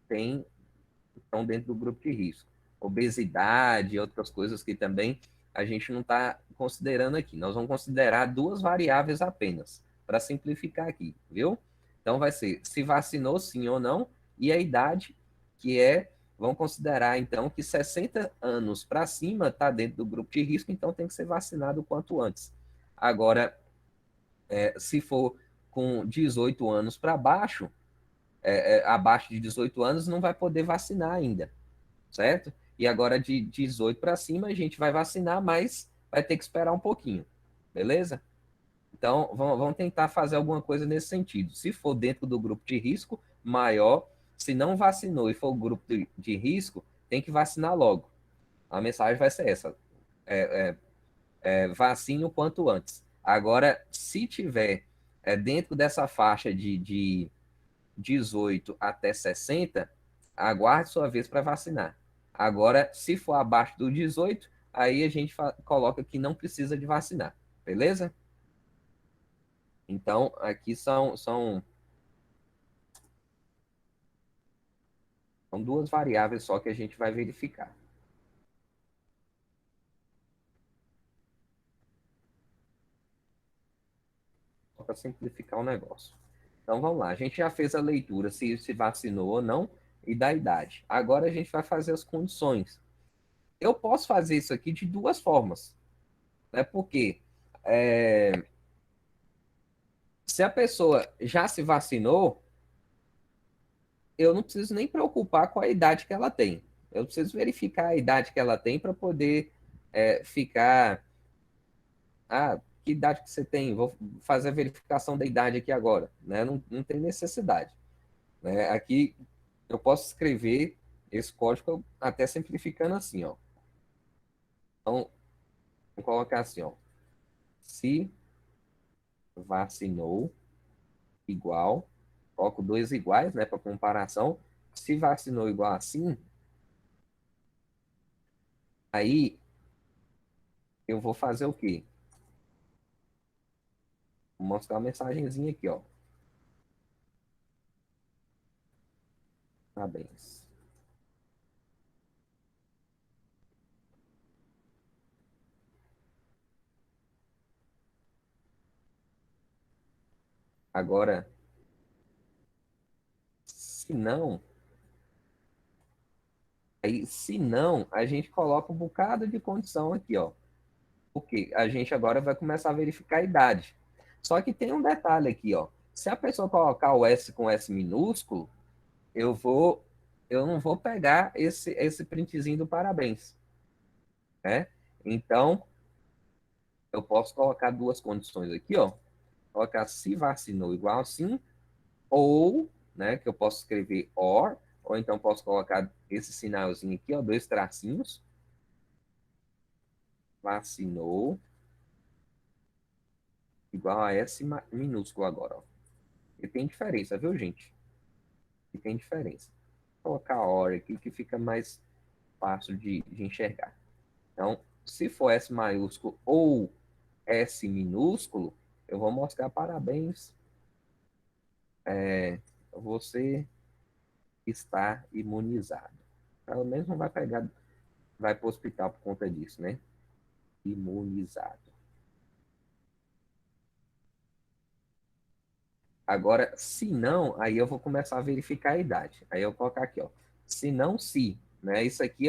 estão dentro do grupo de risco. obesidade e outras coisas que também a gente não está considerando aqui. Nós vamos considerar duas variáveis apenas, para simplificar aqui, viu? Então vai ser se vacinou sim ou não, e a idade, que é, vamos considerar então que 60 anos para cima está dentro do grupo de risco, então tem que ser vacinado o quanto antes. Agora, se for com 18 anos para baixo, abaixo de 18 anos, não vai poder vacinar ainda, certo? E agora de 18 para cima a gente vai vacinar, mas vai ter que esperar um pouquinho, beleza? Então, vamos tentar fazer alguma coisa nesse sentido. Se for dentro do grupo de risco, maior. Se não vacinou e for o grupo de risco, tem que vacinar logo. A mensagem vai ser essa: vacine o quanto antes. Agora, se tiver dentro dessa faixa de 18 até 60, aguarde sua vez para vacinar. Agora, se for abaixo do 18, aí a gente coloca que não precisa de vacinar, beleza? Então, aqui são duas variáveis só que a gente vai verificar. Só para simplificar o negócio. Então, vamos lá. A gente já fez a leitura se vacinou ou não e da idade. Agora a gente vai fazer as condições. Eu posso fazer isso aqui de duas formas, né? Porque se a pessoa já se vacinou, eu não preciso nem preocupar com a idade que ela tem. Eu preciso verificar a idade que ela tem para poder ficar. Ah, que idade que você tem? Vou fazer a verificação da idade aqui agora. Né? Não tem necessidade. Né? Aqui eu posso escrever esse código até simplificando assim, ó. Então, vou colocar assim, ó. Se vacinou igual, coloco dois iguais, né, para comparação. Se vacinou igual assim, aí eu vou fazer o quê? Vou mostrar uma mensagenzinha aqui, ó. Parabéns. Agora, se não, se não, a gente coloca um bocado de condição aqui, ó. Porque a gente agora vai começar a verificar a idade. Só que tem um detalhe aqui, ó. Se a pessoa colocar o S com S minúsculo, eu não vou pegar esse printzinho do parabéns, né? Então, eu posso colocar duas condições aqui, ó. Colocar se vacinou igual sim, ou, né, que eu posso escrever ou então posso colocar esse sinalzinho aqui, ó, dois tracinhos, vacinou igual a S minúsculo agora, ó. E tem diferença, viu, gente? E tem diferença. Vou colocar OR aqui que fica mais fácil de enxergar. Então, se for S maiúsculo ou S minúsculo, eu vou mostrar parabéns. Você está imunizado. Pelo menos não vai pegar, vai para o hospital por conta disso, né? Imunizado. Agora, se não, aí eu vou começar a verificar a idade. Aí eu vou colocar aqui, ó. Se não, se. Né? Isso aqui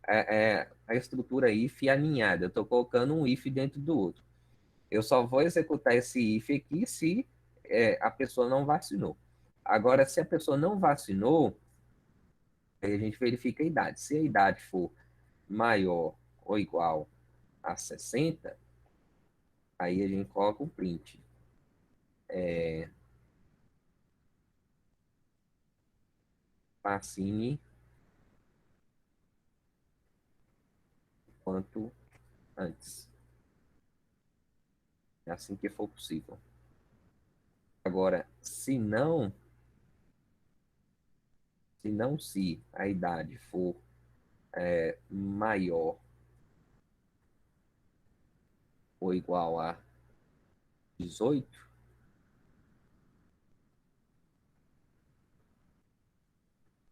é a estrutura if aninhada. Eu estou colocando um if dentro do outro. Eu só vou executar esse if aqui se a pessoa não vacinou. Agora, se a pessoa não vacinou, aí a gente verifica a idade. Se a idade for maior ou igual a 60, aí a gente coloca o print. Vacine quanto antes. É assim que for possível. Agora, se a idade for maior ou igual a 18,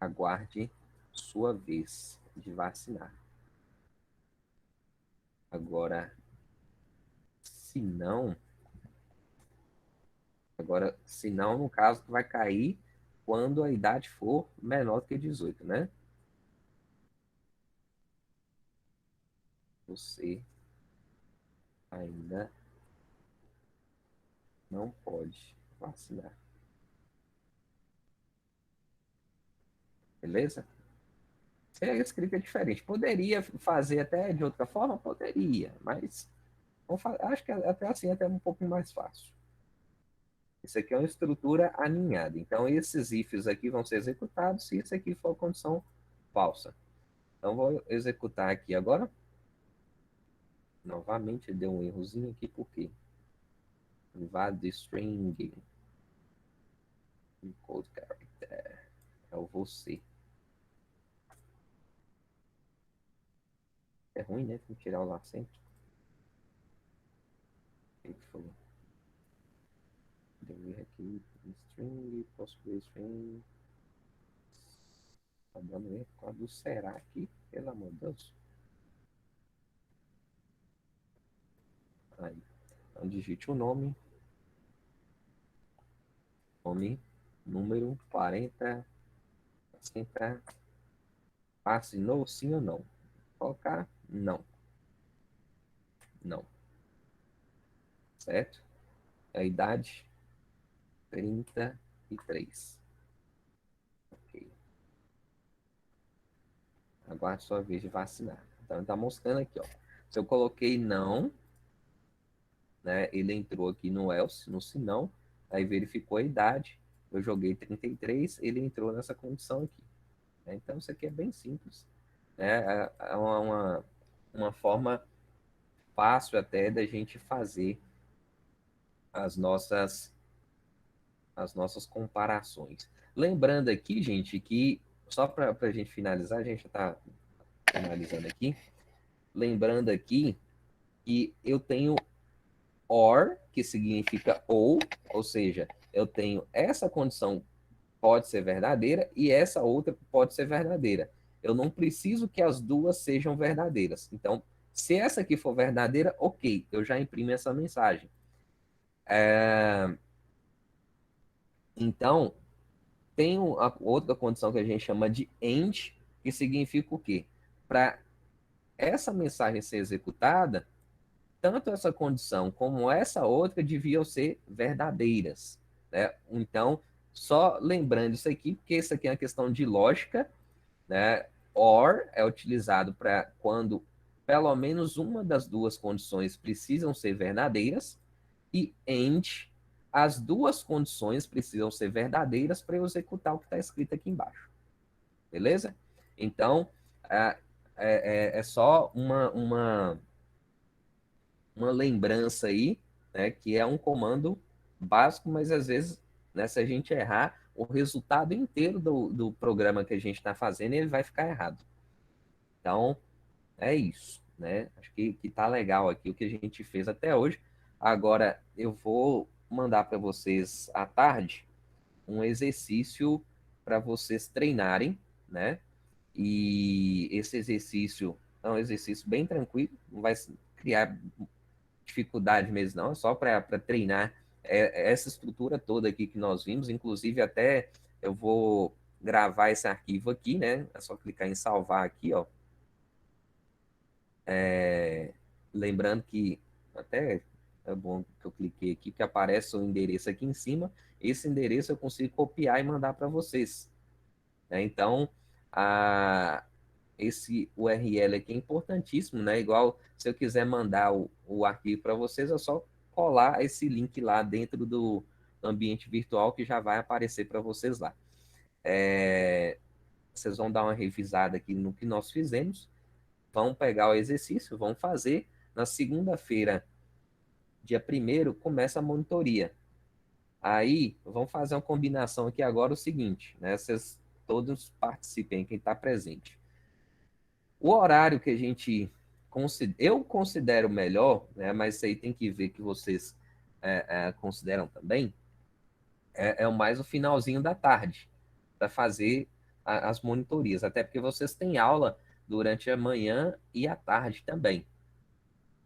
aguarde sua vez. de vacinar. Agora, se não, no caso, vai cair quando a idade for menor do que 18, né? Você ainda não pode vacinar. Beleza? Se a escrita é diferente. Poderia fazer até de outra forma? Poderia, mas acho que até assim é até um pouco mais fácil. Isso aqui é uma estrutura aninhada. Então, esses ifs aqui vão ser executados se isso aqui for condição falsa. Então, vou executar aqui agora. Novamente, deu um errozinho aqui, por quê? Invade string. Encode character. É o você. É ruim, né? Tem que tirar o acento. O que foi? Deu um erro aqui. String, possible string. Tá dando erro por causa do será aqui. Pelo amor de Deus. Aí. Então, digite o nome. Nome, número 40. Centrar. Assinou sim ou não? Colocar não. Não. Certo? A idade, 33. Ok. Aguarde sua vez de vacinar. Então, ele está mostrando aqui, ó. Se eu coloquei não, né, ele entrou aqui no else, no se não, aí verificou a idade, eu joguei 33, ele entrou nessa condição aqui. Né? Então, isso aqui é bem simples. Né? É uma forma fácil até da gente fazer as nossas comparações. Lembrando aqui, gente, que só para a gente finalizar, a gente está finalizando aqui, lembrando aqui que eu tenho or, que significa ou seja, eu tenho essa condição pode ser verdadeira e essa outra pode ser verdadeira. Eu não preciso que as duas sejam verdadeiras. Então, se essa aqui for verdadeira, ok, eu já imprimo essa mensagem. Então, tem a outra condição que a gente chama de AND, que significa o quê? Para essa mensagem ser executada, tanto essa condição como essa outra deviam ser verdadeiras. Né? Então, só lembrando isso aqui, porque isso aqui é uma questão de lógica, né? OR é utilizado para quando pelo menos uma das duas condições precisam ser verdadeiras, e AND, as duas condições precisam ser verdadeiras para eu executar o que está escrito aqui embaixo. Beleza? Então, é só uma lembrança aí, né, que é um comando básico, mas às vezes, né, se a gente errar, o resultado inteiro do programa que a gente está fazendo, ele vai ficar errado. Então, é isso, né? Acho que tá legal aqui o que a gente fez até hoje. Agora, eu vou mandar para vocês à tarde um exercício para vocês treinarem, né? E esse exercício é um exercício bem tranquilo, não vai criar dificuldade mesmo, não, é só para treinar essa estrutura toda aqui que nós vimos. Inclusive, até eu vou gravar esse arquivo aqui, né? É só clicar em salvar aqui, ó. Lembrando que até é bom que eu cliquei aqui, que aparece o endereço aqui em cima. Esse endereço eu consigo copiar e mandar para vocês. Né? Então, esse URL aqui é importantíssimo, né? Igual se eu quiser mandar o arquivo para vocês, é só colar esse link lá dentro do ambiente virtual que já vai aparecer para vocês lá. Vocês vão dar uma revisada aqui no que nós fizemos, vão pegar o exercício, vão fazer. Na segunda-feira, dia 1º, começa a monitoria. Aí, vamos fazer uma combinação aqui agora, o seguinte, né? Vocês todos participem, quem está presente. O horário que a gente eu considero melhor, né, mas isso aí tem que ver que vocês consideram também, é mais o finalzinho da tarde, para fazer as monitorias, até porque vocês têm aula durante a manhã e a tarde também.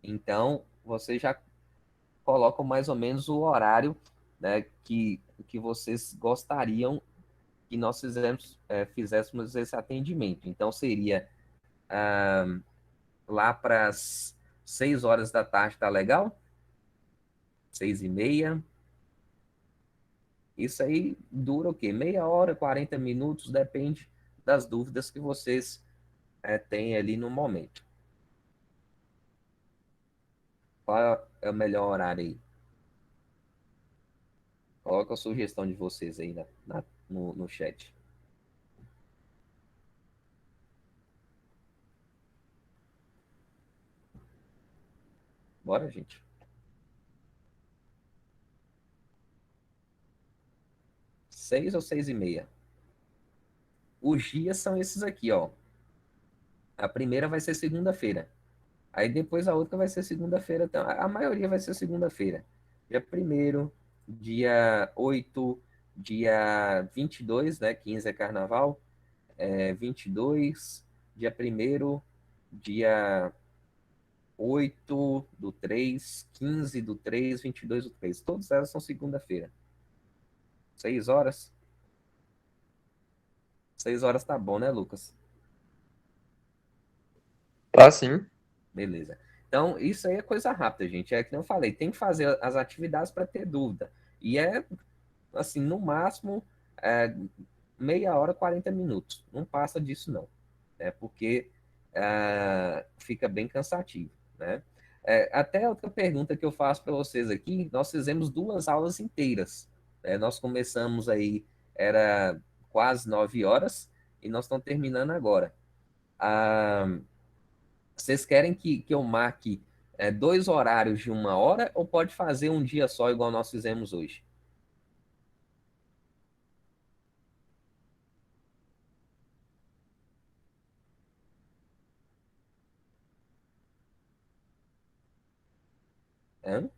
Então, você já coloca mais ou menos o horário, né, que vocês gostariam que nós fizéssemos esse atendimento. Então, seria lá para as 6 horas da tarde, tá legal? 6h30. Isso aí dura o quê? Meia hora, 40 minutos, depende das dúvidas que vocês têm ali no momento. Qual é o melhor horário aí? Coloca a sugestão de vocês aí no chat. Bora, gente. 6 ou 6h30? Os dias são esses aqui, ó. A primeira vai ser segunda-feira. Aí depois a outra vai ser segunda-feira. Então, a maioria vai ser segunda-feira. Dia 1º, dia 8, dia 22, né? 15 é carnaval. 22, dia 1º, dia 8/3, 15/3, 22/3. Todas elas são segunda-feira. 6 horas? 6 horas tá bom, né, Lucas? Tá sim. Beleza. Então, isso aí é coisa rápida, gente. É que eu falei, tem que fazer as atividades para ter dúvida. E assim, no máximo, é, meia hora, 40 minutos. Não passa disso, não. Porque fica bem cansativo, né? Até outra pergunta que eu faço para vocês aqui, nós fizemos 2 aulas inteiras. Nós começamos aí, era quase 9 horas, e nós estamos terminando agora. Ah, vocês querem que eu marque 2 horários de 1 hora ou pode fazer um dia só, igual nós fizemos hoje? Hã?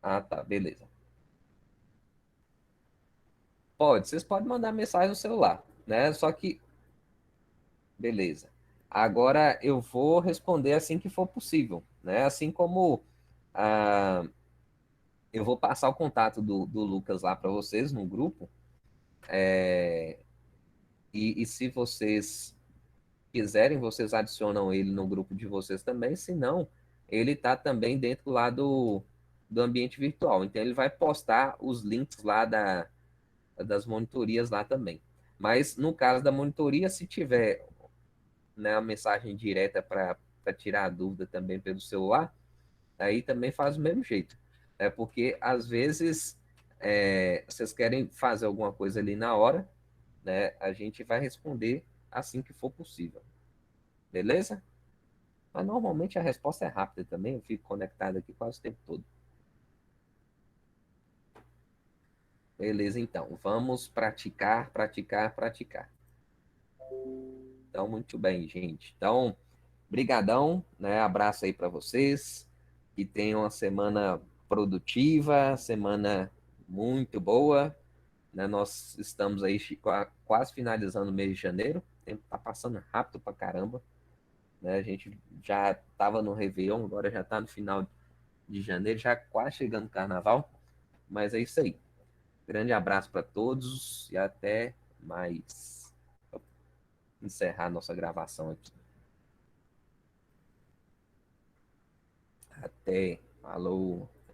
Ah, tá, beleza. Pode, vocês podem mandar mensagem no celular, né? Só que, beleza. Agora eu vou responder assim que for possível, né? Assim como ah, eu vou passar o contato do Lucas lá para vocês no grupo, e se vocês quiserem, vocês adicionam ele no grupo de vocês também, se não, ele está também dentro lá do ambiente virtual. Então ele vai postar os links lá das monitorias lá também. Mas no caso da monitoria, se tiver, né, uma mensagem direta para tirar a dúvida também pelo celular, aí também faz do mesmo jeito. Porque às vezes vocês querem fazer alguma coisa ali na hora, né? A gente vai responder assim que for possível. Beleza? Mas normalmente a resposta é rápida também, eu fico conectado aqui quase o tempo todo. Beleza, então, vamos praticar, praticar, praticar. Então, muito bem, gente. Então, brigadão, né? Abraço aí para vocês. Que tenham uma semana produtiva, semana muito boa, né? Nós estamos aí quase finalizando o mês de janeiro. O tempo tá passando rápido pra caramba, né? A gente já estava no Réveillon, agora já está no final de janeiro, já quase chegando o carnaval. Mas é isso aí. Grande abraço para todos e até mais. Vou encerrar nossa gravação aqui. Até. Falou.